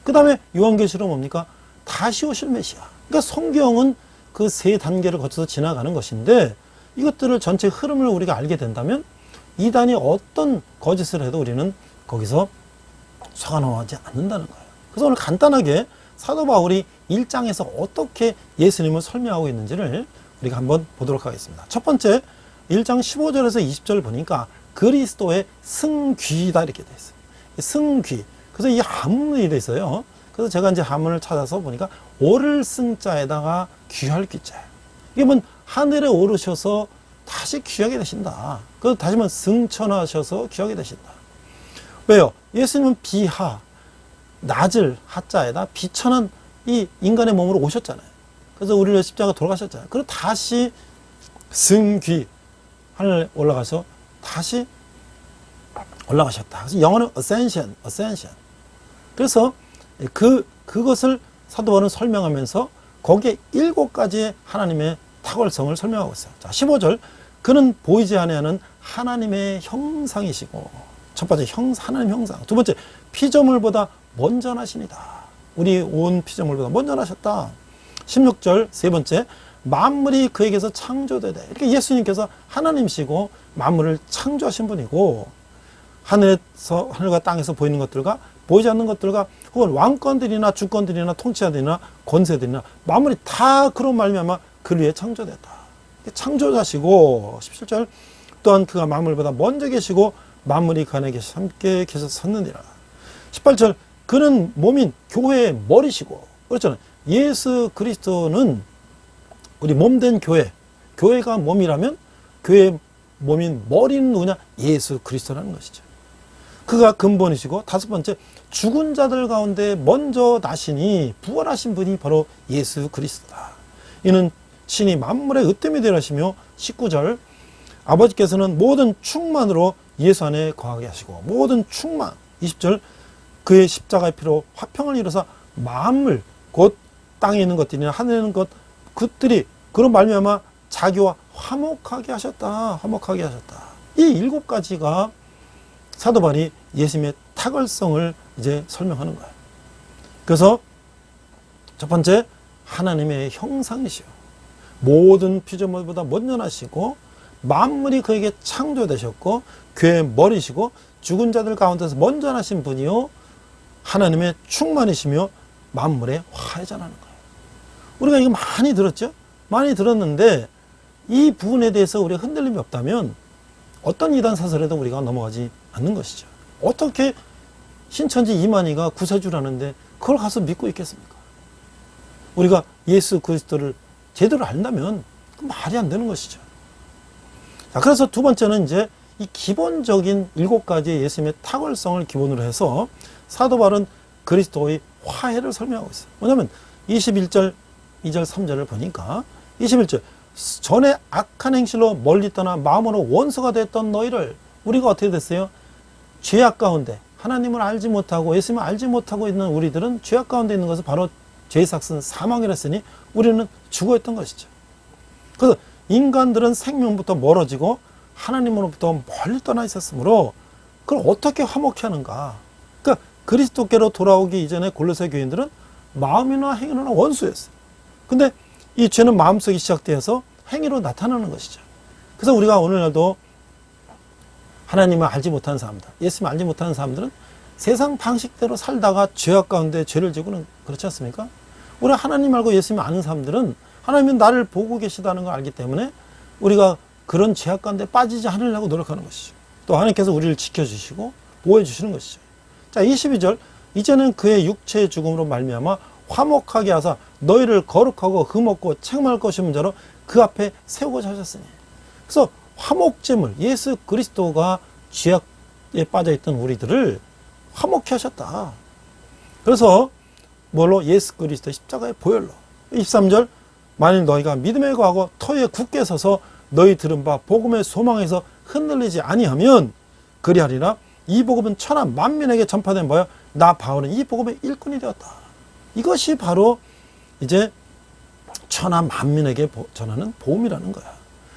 그 다음에 요한계시록 뭡니까? 다시 오실 메시아. 그러니까 성경은 그 세 단계를 거쳐서 지나가는 것인데 이것들을 전체 흐름을 우리가 알게 된다면 이단이 어떤 거짓을 해도 우리는 거기서 속아넘어가지 않는다는 거예요. 그래서 오늘 간단하게 사도 바울이 1장에서 어떻게 예수님을 설명하고 있는지를 우리가 한번 보도록 하겠습니다. 첫 번째 1장 15절에서 20절 보니까 그리스도의 승귀다 이렇게 되어 있어요. 승귀. 그래서 이 한문이 되어 있어요. 그래서 제가 이제 한문을 찾아서 보니까 오를 승자에다가 귀할 귀자예요. 이게 뭐 하늘에 오르셔서 다시 귀하게 되신다. 그 다시 말하면 승천하셔서 귀하게 되신다. 왜요? 예수님은 비하, 낮을 하자에다 비천한 이 인간의 몸으로 오셨잖아요. 그래서 우리를 십자가 돌아가셨잖아요. 그리고 다시 승귀, 하늘 올라가서 다시 올라가셨다. 그래서 영어는 ascension. 그래서 그것을 사도 바울은 설명하면서 거기에 7가지의 하나님의 탁월성을 설명하고 있어요. 자, 15절. 그는 보이지 아니하는 하나님의 형상이시고, 첫 번째 하나님 형상. 두 번째, 피조물보다 먼저 나시니다. 우리 온 피조물보다 먼저 나셨다. 16절, 세 번째, 만물이 그에게서 창조되되. 이렇게 예수님께서 하나님이시고 만물을 창조하신 분이고, 하늘과 땅에서 보이는 것들과 보이지 않는 것들과 혹은 왕권들이나 주권들이나 통치자들이나 권세들이나 만물이 다 그런 말미암아 그 위에 창조됐다. 창조자시고 17절 또한 그가 만물보다 먼저 계시고 만물이 그 안에 함께 계셔서 섰느니라. 18절 그는 몸인 교회의 머리시고. 그렇잖아요. 예수 그리스도는 우리 몸된 교회가 몸이라면 교회의 몸인 머리는 누구냐? 예수 그리스도라는 것이죠. 그가 근본이시고, 다섯 번째, 죽은 자들 가운데 먼저 나시니 부활하신 분이 바로 예수 그리스도다. 이는 신이 만물의 으뜸이 되려 하시며, 19절, 아버지께서는 모든 충만으로 예수 안에 거하게 하시고, 모든 충만, 20절, 그의 십자가의 피로 화평을 이루사 만물, 곧 땅에 있는 것들이나 하늘에 있는 것 그들이 그런 말미암아 자기와 화목하게 하셨다. 화목하게 하셨다. 이 7가지가 사도 바울이 예수님의 탁월성을 이제 설명하는 거예요. 그래서 첫 번째, 하나님의 형상이시오. 모든 피조물보다 먼저나시고 만물이 그에게 창조되셨고 교회의 머리시고 죽은 자들 가운데서 먼저 나신 분이요 하나님의 충만이시며 만물의 화해자라는 거예요. 우리가 이거 많이 들었죠? 많이 들었는데 이 부분에 대해서 우리가 흔들림이 없다면 어떤 이단 사설에도 우리가 넘어가지 않는 것이죠. 어떻게 신천지 이만희가 구세주라는데 그걸 가서 믿고 있겠습니까? 우리가 예수 그리스도를 제대로 안다면 그 말이 안 되는 것이죠. 자, 그래서 두 번째는 이제 이 기본적인 7가지의 예수님의 탁월성을 기본으로 해서 사도 바울은 그리스도의 화해를 설명하고 있어요. 뭐냐면 21절, 2절, 3절을 보니까 21절 전에 악한 행실로 멀리 떠나 마음으로 원수가 됐던 너희를 우리가 어떻게 됐어요? 죄악 가운데 하나님을 알지 못하고 예수님을 알지 못하고 있는 우리들은 죄악 가운데 있는 것은 바로 죄의 삭은 사망이랬으니 우리는 죽어있던 것이죠. 그래서 인간들은 생명부터 멀어지고 하나님으로부터 멀리 떠나 있었으므로 그걸 어떻게 화목케 하는가? 그러니까 그리스도께로 돌아오기 이전에 골로새 교인들은 마음이나 행위나 원수였어요. 근데 이 죄는 마음속에 시작되어서 행위로 나타나는 것이죠. 그래서 우리가 오늘날도 하나님을 알지 못하는 사람들, 예수님을 알지 못하는 사람들은 세상 방식대로 살다가 죄악 가운데 죄를 지고는 그렇지 않습니까? 우리 하나님 알고 예수님 아는 사람들은 하나님은 나를 보고 계시다는 걸 알기 때문에 우리가 그런 죄악 가운데 빠지지 않으려고 노력하는 것이죠. 또 하나님께서 우리를 지켜주시고 보호해 주시는 것이죠. 자, 22절 이제는 그의 육체의 죽음으로 말미암아 화목하게 하사 너희를 거룩하고 흠없고 책망할 것이 없는 자로 그 앞에 세우고자 하셨으니. 그래서 화목제물 예수 그리스도가 죄악에 빠져있던 우리들을 화목케 하셨다. 그래서 뭘로? 예수 그리스도의 십자가의 보혈로. 23절 만일 너희가 믿음에 거하고 터에 굳게 서서 너희 들은 바 복음의 소망에서 흔들리지 아니하면 그리하리라. 이 복음은 천하 만민에게 전파된 바요 나 바울은 이 복음의 일꾼이 되었다. 이것이 바로 이제 천하 만민에게 전하는 복음이라는 거야.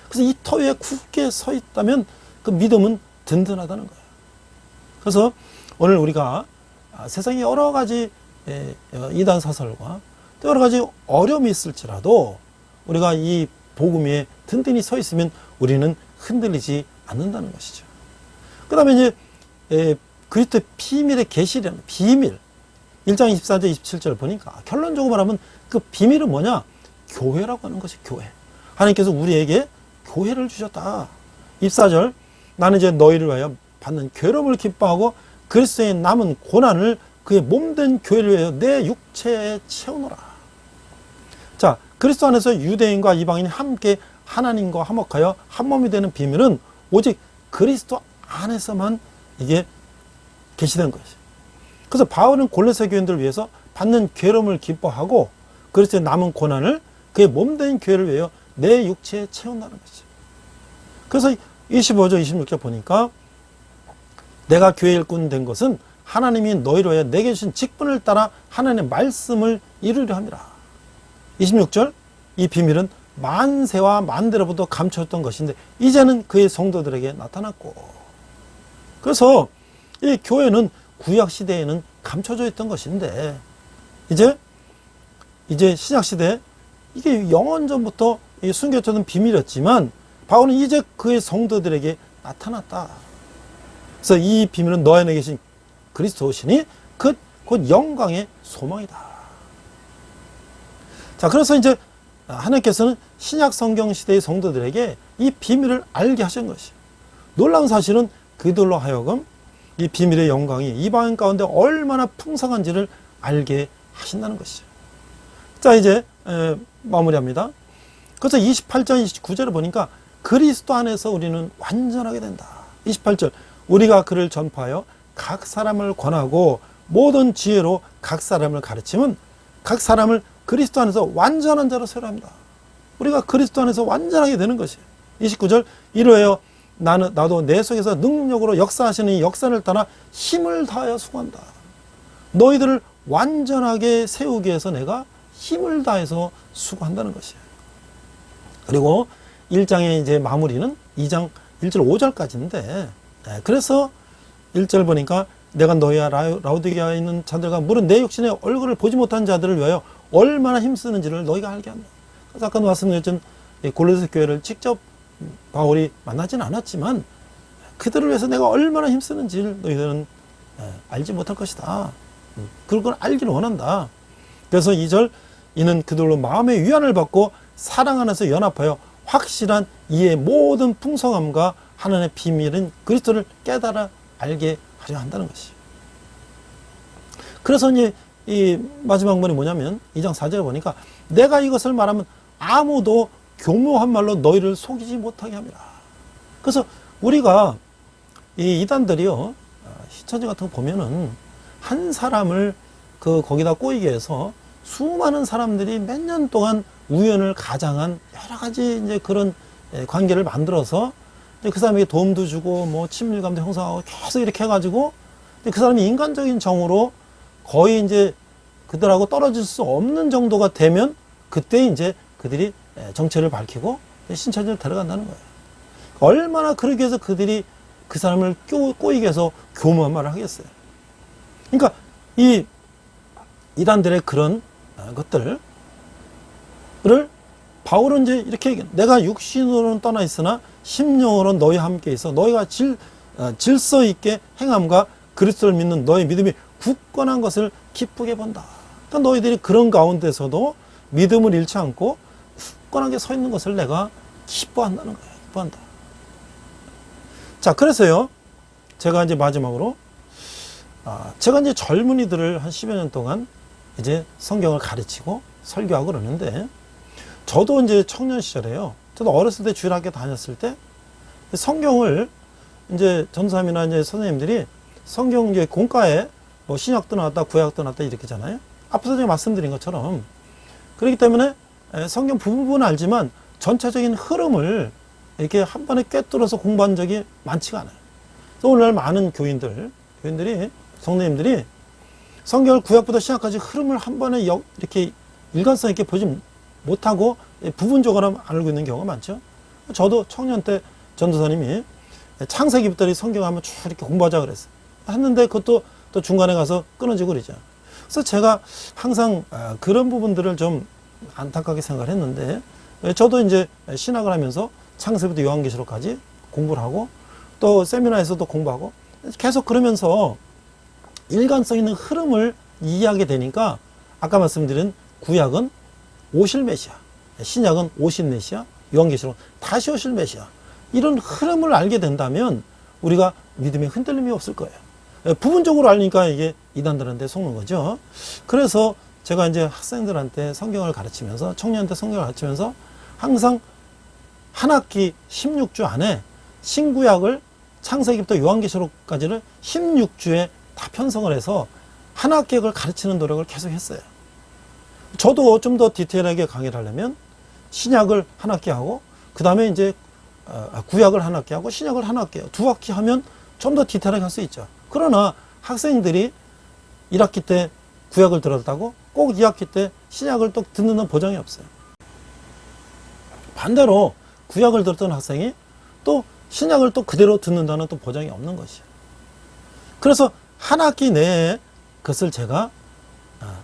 그래서 이 터 위에 굳게 서 있다면 그 믿음은 든든하다는 거야. 그래서 오늘 우리가 세상에 여러 가지 이단 사설과 또 여러 가지 어려움이 있을지라도 우리가 이 복음 위에 든든히 서 있으면 우리는 흔들리지 않는다는 것이죠. 그 다음에 이제 그리스도의 비밀의 계시라는 비밀 1장 24절 27절 보니까 결론적으로 말하면 그 비밀은 뭐냐? 교회라고 하는 것이 교회. 하나님께서 우리에게 교회를 주셨다. 24절 나는 이제 너희를 위하여 받는 괴로움을 기뻐하고 그리스도의 남은 고난을 그의 몸된 교회를 위하여 내 육체에 채우노라. 자, 그리스도 안에서 유대인과 이방인이 함께 하나님과 화목하여 한 몸이 되는 비밀은 오직 그리스도 안에서만 이게 계시된 것이죠. 그래서 바울은 골로새 교인들을 위해서 받는 괴로움을 기뻐하고 그리스도의 남은 고난을 그의 몸된 교회를 위하여 내 육체에 채운다는 거죠. 그래서 25절 26절 보니까 내가 교회 일꾼 된 것은 하나님이 너희로 하여 내게 주신 직분을 따라 하나님의 말씀을 이루려 함이라. 26절 이 비밀은 만세와 만대로부터 감춰졌던 것인데 이제는 그의 성도들에게 나타났고. 그래서 이 교회는 구약 시대에는 감춰져 있던 것인데 이제 신약 시대 이게 영원전부터 숨겨졌던 비밀이었지만 바울은 이제 그의 성도들에게 나타났다. 그래서 이 비밀은 너 안에 계신 그리스도시니 곧 영광의 소망이다. 자, 그래서 이제 하나님께서는 신약 성경 시대의 성도들에게 이 비밀을 알게 하신 것이에요. 놀라운 사실은 그들로 하여금 이 비밀의 영광이 이방인 가운데 얼마나 풍성한지를 알게 하신다는 것이죠. 자, 이제 마무리합니다. 그래서 28절, 29절을 보니까 그리스도 안에서 우리는 완전하게 된다. 28절 우리가 그를 전파하여 각 사람을 권하고 모든 지혜로 각 사람을 가르치면 각 사람을 그리스도 안에서 완전한 자로 세우랍니다. 우리가 그리스도 안에서 완전하게 되는 것이에요. 29절 이로하여 나도 내 속에서 능력으로 역사하시는 이 역사를 따라 힘을 다하여 수고한다. 너희들을 완전하게 세우기 위해서 내가 힘을 다해서 수고한다는 것이에요. 그리고 1장의 이제 마무리는 2장 1절 5절까지인데, 그래서 1절 보니까 내가 너희와 라우디게아에 있는 자들과 물은 내 육신의 얼굴을 보지 못한 자들을 위하여 얼마나 힘쓰는지를 너희가 알게 한다. 그래서 아까 말씀드렸던 골로새 교회를 직접 바울이 만나진 않았지만 그들을 위해서 내가 얼마나 힘쓰는지를 너희들은 알지 못할 것이다. 그걸 알기를 원한다. 그래서 2절 이는 그들로 마음의 위안을 받고 사랑 안에서 연합하여 확실한 이의 모든 풍성함과 하나님의 비밀인 그리스도를 깨달아 알게 하려 한다는 것이에요. 그래서 이제 이 마지막 문이 뭐냐면 2장 4절에 보니까 내가 이것을 말하면 아무도 교묘한 말로 너희를 속이지 못하게 합니다. 그래서 우리가 이 이단들이요, 시천지 같은 거 보면은 한 사람을 거기다 꼬이게 해서 수많은 사람들이 몇 년 동안 우연을 가장한 여러 가지 이제 그런 관계를 만들어서 그 사람에게 도움도 주고 뭐 친밀감도 형성하고 계속 이렇게 해가지고 그 사람이 인간적인 정으로 거의 이제 그들하고 떨어질 수 없는 정도가 되면 그때 이제 그들이 정체를 밝히고 신천지를 데려간다는 거예요. 얼마나 그러기 위해서 그들이 그 사람을 꼬이게 해서 교묘한 말을 하겠어요. 그러니까 이 이단들의 그런 것들을 바울은 이제 이렇게 얘기해요. 내가 육신으로는 떠나 있으나 심령으로는 너희와 함께 있어 너희가 질서 있게 행함과 그리스도를 믿는 너희 믿음이 굳건한 것을 기쁘게 본다. 그러니까 너희들이 그런 가운데서도 믿음을 잃지 않고 굳건하게 서 있는 것을 내가 기뻐한다는 거예요. 기뻐한다. 자, 그래서요, 제가 이제 마지막으로, 제가 이제 젊은이들을 한 10여 년 동안 이제 성경을 가르치고 설교하고 그러는데, 저도 이제 청년 시절에요. 저도 어렸을 때 주일학교 다녔을 때 성경을 이제 전사님이나 이제 선생님들이 성경 이제 공과에 뭐 신약도 나왔다, 구약도 나왔다 이렇게잖아요. 앞서서 제가 말씀드린 것처럼. 그렇기 때문에 성경 부분은 알지만 전체적인 흐름을 이렇게 한 번에 꿰뚫어서 공부한 적이 많지가 않아요. 그래서 오늘날 많은 교인들이, 성도님들이 성경을 구약부터 신약까지 흐름을 한 번에 이렇게 일관성 있게 보지 못하고 부분적으로 알고 있는 경우가 많죠. 저도 청년 때 전도사님이 창세기부터 성경 한번 쭉 이렇게 공부하자 그랬어요. 했는데 그것도 또 중간에 가서 끊어지고 그러죠. 그래서 제가 항상 그런 부분들을 좀 안타깝게 생각을 했는데, 저도 이제 신학을 하면서 창세부터 요한계시록까지 공부를 하고 또 세미나에서도 공부하고 계속 그러면서 일관성 있는 흐름을 이해하게 되니까 아까 말씀드린 구약은 오실 메시아, 신약은 오신 메시아, 요한계시록은 다시 오실 메시아, 이런 흐름을 알게 된다면 우리가 믿음에 흔들림이 없을 거예요. 부분적으로 알니까 이게 이단들한테 속는 거죠. 그래서 제가 이제 학생들한테 성경을 가르치면서, 청년한테 성경을 가르치면서 항상 한 학기 16주 안에 신구약을 창세기부터 요한계시록까지를 16주에 다 편성을 해서 한 학기를 가르치는 노력을 계속 했어요. 저도 좀 더 디테일하게 강의를 하려면 신약을 한 학기 하고 그 다음에 이제 구약을 한 학기 하고 신약을 한 학기 하고 두 학기 하면 좀 더 디테일하게 할 수 있죠. 그러나 학생들이 1학기 때 구약을 들었다고 꼭 2학기 때 신약을 또 듣는 보장이 없어요. 반대로 구약을 들었던 학생이 또 신약을 또 그대로 듣는다는 또 보장이 없는 것이에요. 그래서 한 학기 내에 그것을 제가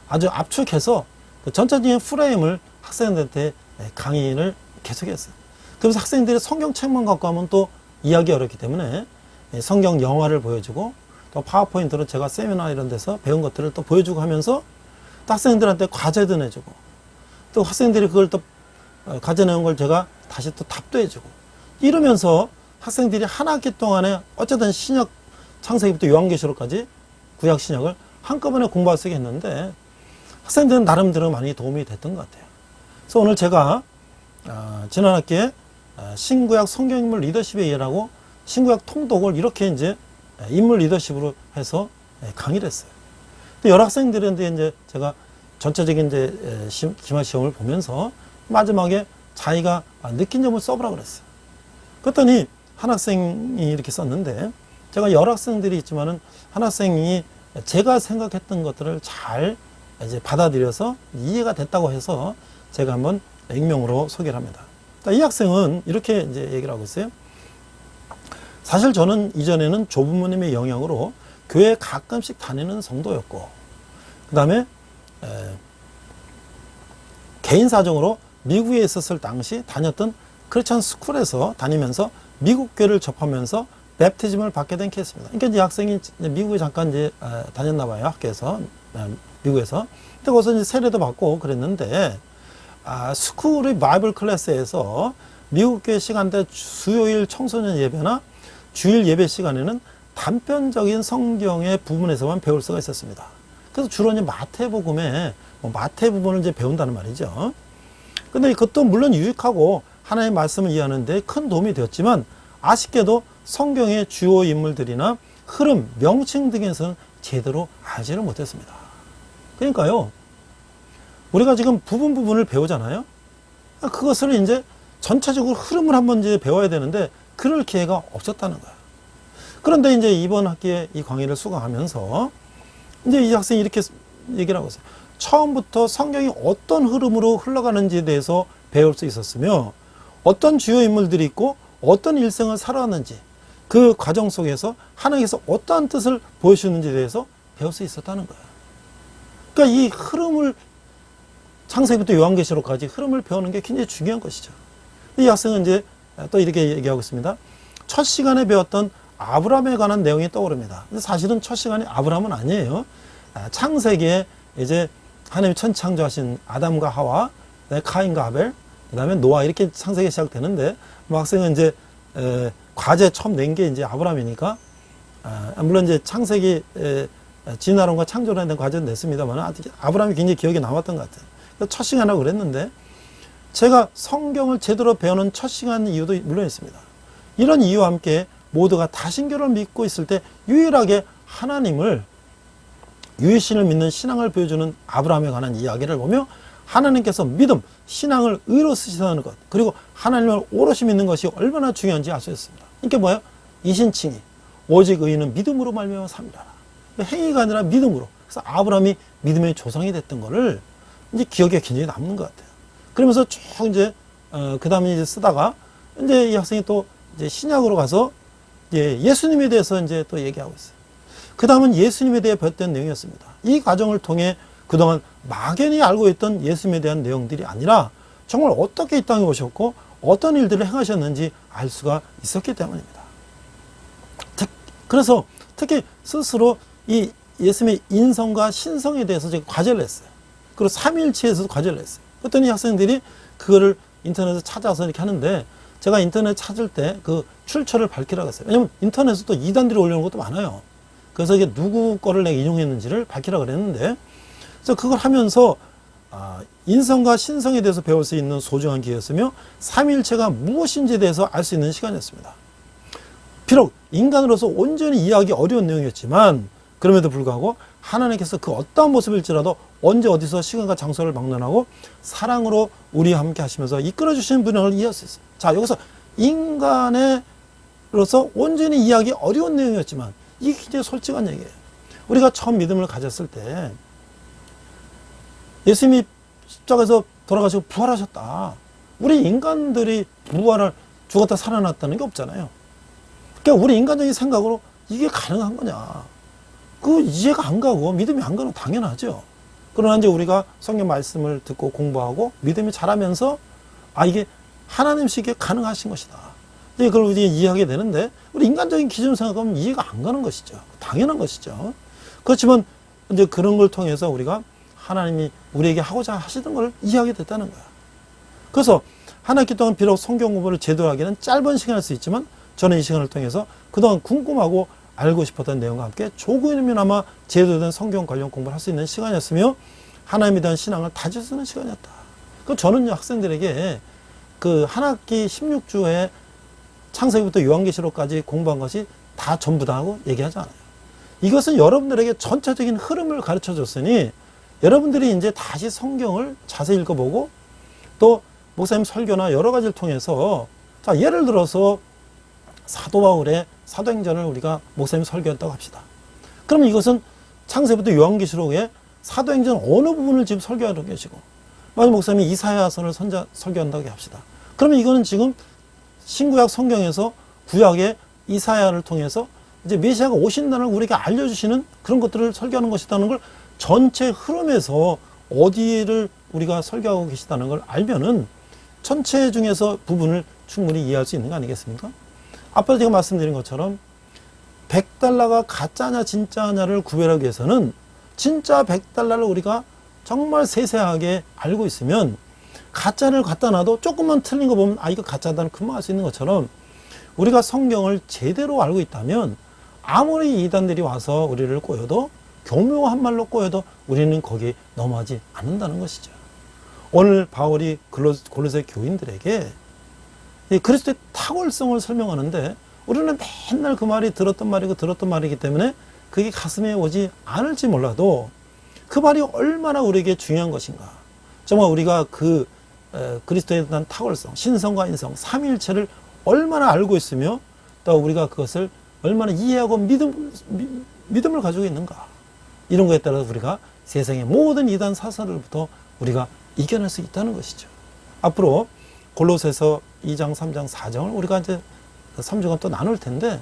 아주 압축해서 그 전체적인 프레임을 학생들한테 강의를 계속했어요. 그래서 학생들이 성경책만 갖고 하면 또 이해하기 어렵기 때문에 성경 영화를 보여주고 또 파워포인트로 제가 세미나 이런 데서 배운 것들을 또 보여주고 하면서 또 학생들한테 과제도 내주고 또 학생들이 그걸 또 과제 내온 걸 제가 다시 또 답도 해주고 이러면서 학생들이 한 학기 동안에 어쨌든 신약 창세기부터 요한계시록까지 구약 신약을 한꺼번에 공부할 수 있게 했는데 학생들은 나름대로 많이 도움이 됐던 것 같아요. 그래서 오늘 제가 지난 학기에 신구약 성경인물 리더십의 이해라고 신구약 통독을 이렇게 이제 인물 리더십으로 해서 강의를 했어요. 여러 학생들한테 이제 제가 전체적인 이제 기말 시험을 보면서 마지막에 자기가 느낀 점을 써보라 그랬어요. 그랬더니 한 학생이 이렇게 썼는데 제가 여러 학생들이 있지만은 한 학생이 제가 생각했던 것들을 잘 이제 받아들여서 이해가 됐다고 해서 제가 한번 익명으로 소개를 합니다. 이 학생은 이렇게 이제 얘기를 하고 있어요. 사실 저는 이전에는 조부모님의 영향으로 교회에 가끔씩 다니는 성도였고, 그 다음에 개인 사정으로 미국에 있었을 당시 다녔던 크리스천 스쿨에서 다니면서 미국 교회를 접하면서 랩티즘을 받게 된 케이스입니다. 그러니까 이 학생이 미국에 잠깐 이제 다녔나 봐요. 학교에서, 미국에서. 근데 거기서 이제 세례도 받고 그랬는데, 스쿨의 바이블 클래스에서 미국 교회 시간대 수요일 청소년 예배나 주일 예배 시간에는 단편적인 성경의 부분에서만 배울 수가 있었습니다. 그래서 주로 이제 마태복음의 마태 부분을 이제 배운다는 말이죠. 근데 그것도 물론 유익하고 하나님의 말씀을 이해하는데 큰 도움이 되었지만, 아쉽게도 성경의 주요 인물들이나 흐름, 명칭 등에서는 제대로 알지를 못했습니다. 그러니까요, 우리가 지금 부분을 배우잖아요. 그것을 이제 전체적으로 흐름을 한번 이제 배워야 되는데 그럴 기회가 없었다는 거예요. 그런데 이제 이번 학기에 이 강의를 수강하면서 이제 이 학생이 이렇게 얘기를 하고 있어요. 처음부터 성경이 어떤 흐름으로 흘러가는지에 대해서 배울 수 있었으며, 어떤 주요 인물들이 있고 어떤 일생을 살아왔는지, 그 과정 속에서 하나님께서 어떠한 뜻을 보여주는지에 대해서 배울 수 있었다는 거예요. 그러니까 이 흐름을, 창세기부터 요한계시록까지 흐름을 배우는 게 굉장히 중요한 것이죠. 이 학생은 이제 또 이렇게 얘기하고 있습니다. 첫 시간에 배웠던 아브라함에 관한 내용이 떠오릅니다. 근데 사실은 첫 시간이 아브라함은 아니에요. 창세기에 이제 하나님이 천창조하신 아담과 하와, 카인과 아벨, 그 다음에 노아, 이렇게 창세기가 시작되는데, 학생은 이제 과제 처음 낸 게 이제 아브라함이니까, 물론 이제 창세기 진화론과 창조론에 대한 과제는 냈습니다만, 아브라함이 굉장히 기억에 남았던 것 같아요. 첫 시간하고 그랬는데, 제가 성경을 제대로 배우는 첫 시간 이유도 물론 있습니다. 이런 이유와 함께 모두가 다신교를 믿고 있을 때 유일하게 하나님을, 유일신을 믿는 신앙을 보여주는 아브라함에 관한 이야기를 보며, 하나님께서 믿음, 신앙을 의로 쓰시다는 것, 그리고 하나님을 오롯이 믿는 것이 얼마나 중요한지 알 수 있습니다. 이게 뭐예요? 이신칭이 오직 의인은 믿음으로 말미암아 삽니다. 행위가 아니라 믿음으로. 그래서 아브라함이 믿음의 조상이 됐던 거를 이제 기억에 굉장히 남는 것 같아요. 그러면서 쭉 이제 그 다음에 이제 쓰다가 이제 이 학생이 또 이제 신약으로 가서 이제 예수님에 대해서 이제 또 얘기하고 있어요. 그 다음은 예수님에 대해 배웠던 내용이었습니다. 이 과정을 통해 그동안 막연히 알고 있던 예수님에 대한 내용들이 아니라 정말 어떻게 이 땅에 오셨고 어떤 일들을 행하셨는지 알 수가 있었기 때문입니다. 그래서 특히 스스로 이 예수님의 인성과 신성에 대해서 제가 과제를 했어요. 그리고 삼위일체에서도 과제를 했어요. 그랬더니 학생들이 그거를 인터넷에서 찾아서 이렇게 하는데, 제가 인터넷 찾을 때 그 출처를 밝히라고 했어요. 왜냐면 인터넷에도 이단들이 올려놓은 것도 많아요. 그래서 이게 누구 거를 내가 인용했는지를 밝히라고 그랬는데, 그래서 그걸 하면서 인성과 신성에 대해서 배울 수 있는 소중한 기회였으며, 삼위일체가 무엇인지에 대해서 알 수 있는 시간이었습니다. 비록 인간으로서 온전히 이해하기 어려운 내용이었지만, 그럼에도 불구하고 하나님께서 그 어떠한 모습일지라도 언제 어디서 시간과 장소를 막론하고 사랑으로 우리와 함께 하시면서 이끌어주시는 분을 이해할 수 있어요. 자, 여기서 인간으로서 온전히 이해하기 어려운 내용이었지만 이게 굉장히 솔직한 얘기예요. 우리가 처음 믿음을 가졌을 때 예수님이 십자가에서 돌아가시고 부활하셨다. 우리 인간들이 부활을, 죽었다 살아났다는 게 없잖아요. 그러니까 우리 인간적인 생각으로 이게 가능한 거냐, 그 이해가 안 가고 믿음이 안 가는 건 당연하죠. 그러나 이제 우리가 성경 말씀을 듣고 공부하고 믿음이 자라면서 이게 하나님식에 가능하신 것이다, 이제 그걸 이제 이해하게 되는데, 우리 인간적인 기준으로 생각하면 이해가 안 가는 것이죠. 당연한 것이죠. 그렇지만 이제 그런 걸 통해서 우리가 하나님이 우리에게 하고자 하시던 걸 이해하게 됐다는 거야. 그래서 한 학기 동안 비록 성경 공부를 제대로 하기는 짧은 시간일 수 있지만, 저는 이 시간을 통해서 그동안 궁금하고 알고 싶었던 내용과 함께 조금이나마 제대로 된 성경 관련 공부를 할 수 있는 시간이었으며, 하나님에 대한 신앙을 다질 수 있는 시간이었다. 그 저는 학생들에게 그 한 학기 16주에 창세기부터 요한계시록까지 공부한 것이 다 전부 다 하고 얘기하지 않아요. 이것은 여러분들에게 전체적인 흐름을 가르쳐 줬으니, 여러분들이 이제 다시 성경을 자세히 읽어보고, 또 목사님 설교나 여러 가지를 통해서, 자, 예를 들어서 사도 바울의 사도행전을 우리가 목사님 설교했다고 합시다. 그럼 이것은 창세부터 요한계시록에 사도행전 어느 부분을 지금 설교하고 계시고, 만약 목사님이 이사야서를 설교한다고 합시다. 그러면 이거는 지금 신구약 성경에서 구약의 이사야를 통해서 이제 메시아가 오신다는 걸 우리가 알려주시는 그런 것들을 설교하는 것이라는 걸 전체 흐름에서 어디를 우리가 설교하고 계시다는 걸 알면은 전체 중에서 부분을 충분히 이해할 수 있는 거 아니겠습니까? 앞서 제가 말씀드린 것처럼 100달러가 가짜냐 진짜냐를 구별하기 위해서는 진짜 100달러를 우리가 정말 세세하게 알고 있으면 가짜를 갖다 놔도 조금만 틀린 거 보면 아 이거 가짜다는 금방 알 수 있는 것처럼 우리가 성경을 제대로 알고 있다면 아무리 이단들이 와서 우리를 꼬여도 교묘한 말로 꼬여도 우리는 거기에 넘어가지 않는다는 것이죠. 오늘 바울이 골로새 교인들에게 이 그리스도의 탁월성을 설명하는데 우리는 맨날 그 말이 들었던 말이기 때문에 그게 가슴에 오지 않을지 몰라도 그 말이 얼마나 우리에게 중요한 것인가. 정말 우리가 그 그리스도에 대한 탁월성, 신성과 인성, 삼위일체를 얼마나 알고 있으며 또 우리가 그것을 얼마나 이해하고 믿음을 가지고 있는가. 이런 것에 따라서 우리가 세상의 모든 이단 사설로부터 우리가 이겨낼 수 있다는 것이죠. 앞으로 골로새서 2장, 3장, 4장을 우리가 이제 3주간 또 나눌 텐데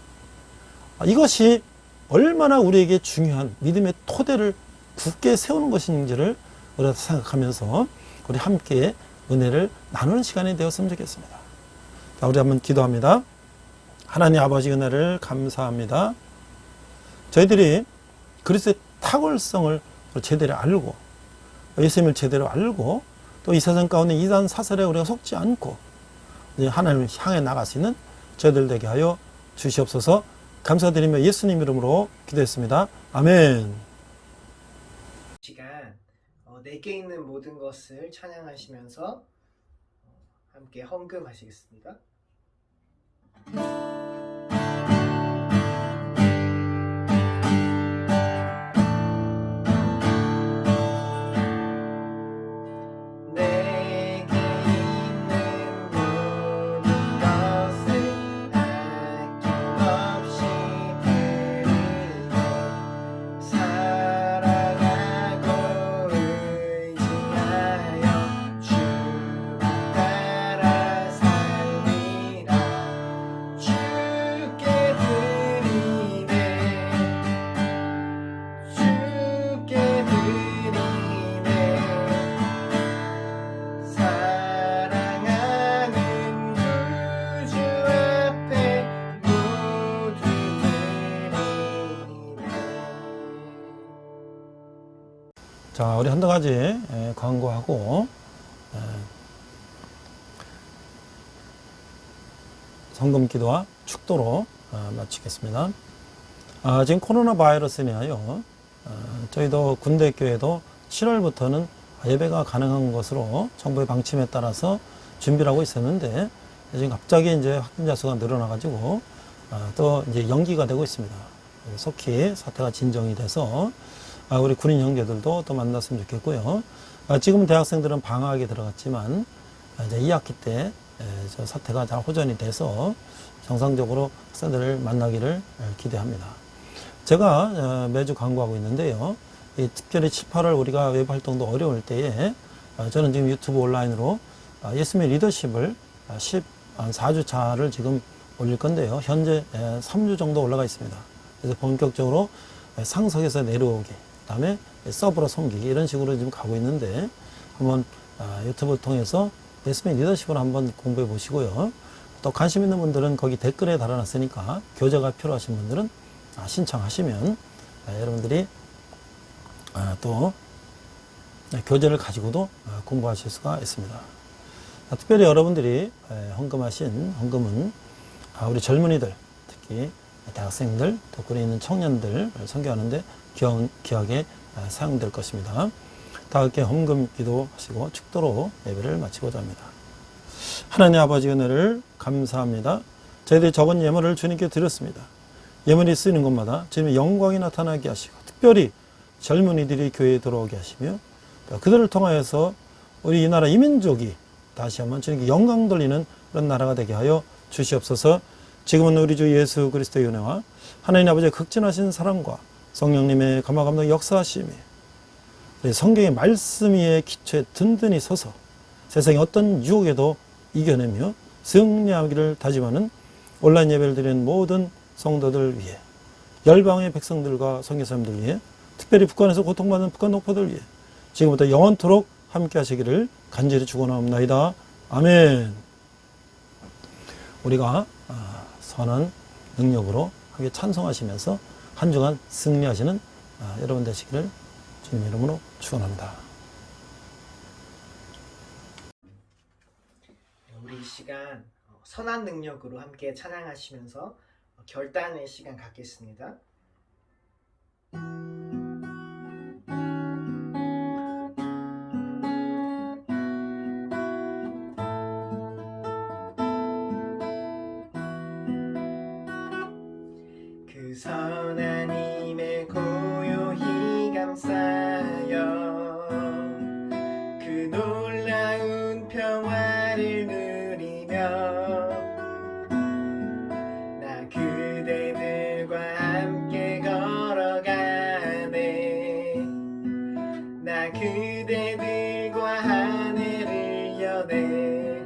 이것이 얼마나 우리에게 중요한 믿음의 토대를 굳게 세우는 것인지를 우리가 생각하면서 우리 함께 은혜를 나누는 시간이 되었으면 좋겠습니다. 자, 우리 한번 기도합니다. 하나님 아버지 은혜를 감사합니다. 저희들이 그리스도의 탁월성을 제대로 알고 예수님을 제대로 알고 또 이 세상 가운데 이단 사설에 우리가 속지 않고 하나님을 향해 나갈 수 있는 저희들 되게 하여 주시옵소서. 감사드리며 예수님 이름으로 기도했습니다. 아멘. 시간 내게 있는 모든 것을 찬양하시면서 함께 헌금하시겠습니다. 자, 우리 한두 가지 광고하고 성금 기도와 축도로 마치겠습니다. 지금 코로나 바이러스에 인하여 저희도 군대교회도 7월부터는 예배가 가능한 것으로 정부의 방침에 따라서 준비를 하고 있었는데 지금 갑자기 이제 확진자 수가 늘어나가지고 또 이제 연기가 되고 있습니다. 속히 사태가 진정이 돼서 우리 군인 형제들도 또 만났으면 좋겠고요. 지금 대학생들은 방학에 들어갔지만 이제 2학기 때 저 사태가 잘 호전이 돼서 정상적으로 학생들을 만나기를 기대합니다. 제가 매주 광고하고 있는데요. 특별히 7, 8월 우리가 외부 활동도 어려울 때에 저는 지금 유튜브 온라인으로 예수님의 리더십을 14주 차를 지금 올릴 건데요. 현재 3주 정도 올라가 있습니다. 그래서 본격적으로 상석에서 내려오기, 그 다음에 서브로 섬기기 이런 식으로 지금 가고 있는데 한번 유튜브 통해서 예수님의 리더십을 한번 공부해 보시고요. 또 관심 있는 분들은 거기 댓글에 달아놨으니까 교재가 필요하신 분들은 신청하시면 여러분들이 또 교재를 가지고도 공부하실 수가 있습니다. 특별히 여러분들이 헌금하신 헌금은 우리 젊은이들, 특히 대학생들, 또 군에 있는 청년들 선교하는데 귀하게 사용될 것입니다. 다 함께 헌금 기도하시고 축도로 예배를 마치고자 합니다. 하나님 아버지 은혜를 감사합니다. 저희들이 적은 예물을 주님께 드렸습니다. 예물이 쓰이는 곳마다 주님의 영광이 나타나게 하시고 특별히 젊은이들이 교회에 들어오게 하시며 그들을 통하여서 우리 이 나라 이민족이 다시 한번 주님께 영광 돌리는 그런 나라가 되게 하여 주시옵소서. 지금은 우리 주 예수 그리스도의 은혜와 하나님 아버지의 극진하신 사랑과 성령님의 감화 감동 역사하심이 성경의 말씀 위에 기초에 든든히 서서 세상의 어떤 유혹에도 이겨내며 승리하기를 다짐하는 온라인 예배를 드리는 모든 성도들 위해, 열방의 백성들과 선교사님들 위해, 특별히 북한에서 고통받는 북한 동포들 위해 지금부터 영원토록 함께 하시기를 간절히 축원하옵나이다. 아멘. 우리가 선한 능력으로 함께 찬송하시면서 한 주간 승리하시는 여러분 되시기를 주님 이름으로 축원합니다. 우리 이 시간 선한 능력으로 함께 찬양하시면서 결단의 시간 갖겠습니다. 그 선한 힘에 고요히 감싸여 그 놀라운 평화를 누리며 나 그대들과 함께 걸어가네. 나 그대들과 하늘을 여네.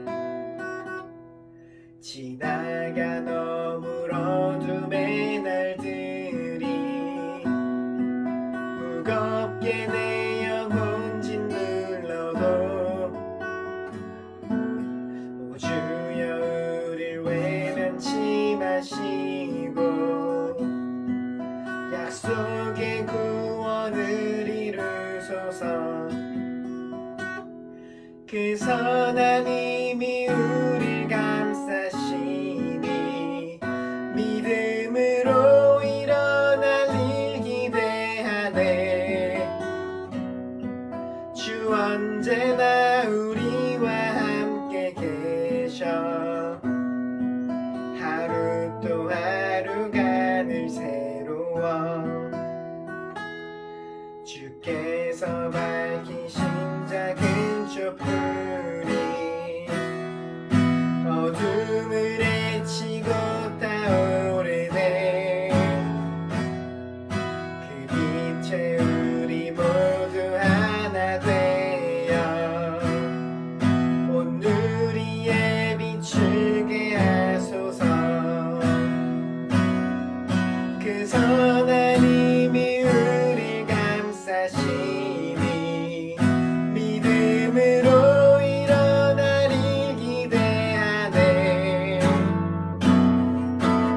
지나가 너물 어둠의 날들이 무겁게 내 영혼 짓눌러도 오 주여 우릴 외면치 마시고 약속의 구원을 이루소서. 그 선한 힘이 우릴 감싸시니 믿음으로 일어날 일 기대하네. 주 언제나 우리와 함께 계셔. 하루 또 하루가 늘 새로워. 주께서 밝히신 작은 촛불이 어둠을 헤치고 타오르네. 그 빛에 우리 모두 하나 되어 온 누리에 비추게 하소서. 그 선한 힘이 우릴 감싸시니 믿음으로 일어날 일 기대하네.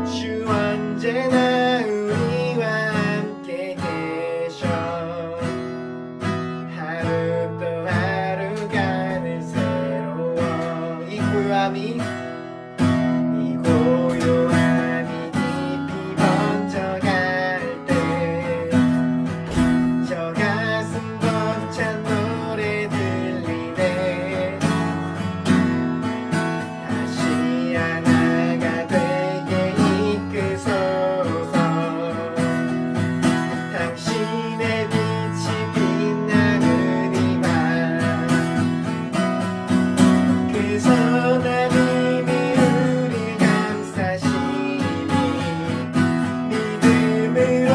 주 언제나 우리와 함께 계셔. 하루 또 하루가 늘 새로워. 이 고요함이 깊이 번져갈 때 저 가슴 벅찬 노래 들리네. 다시 하나가 되게 이끄소서. 당신의 빛이 빛나는 이밤 그 선한 힘이 우릴 감싸시니 믿음으로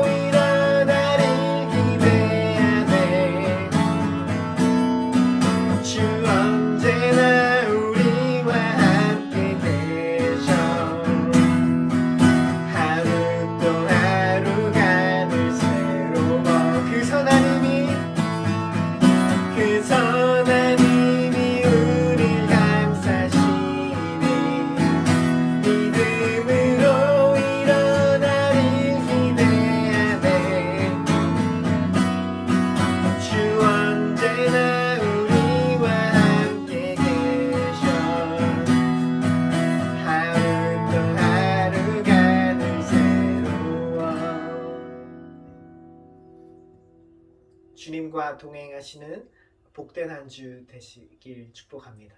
일어날 일 기대하네. 주 언제나 우리와 함께 계셔. 하루 또 하루가 늘 새로워. 그 선한 힘이 우릴 감싸시니 믿음으로 일어날 일 기대하네. 주 언제나 우리와 함께 계셔. 하루 또 하루가 늘 새로워. 주님과 동행하시는 복된 한 주 되시길 축복합니다.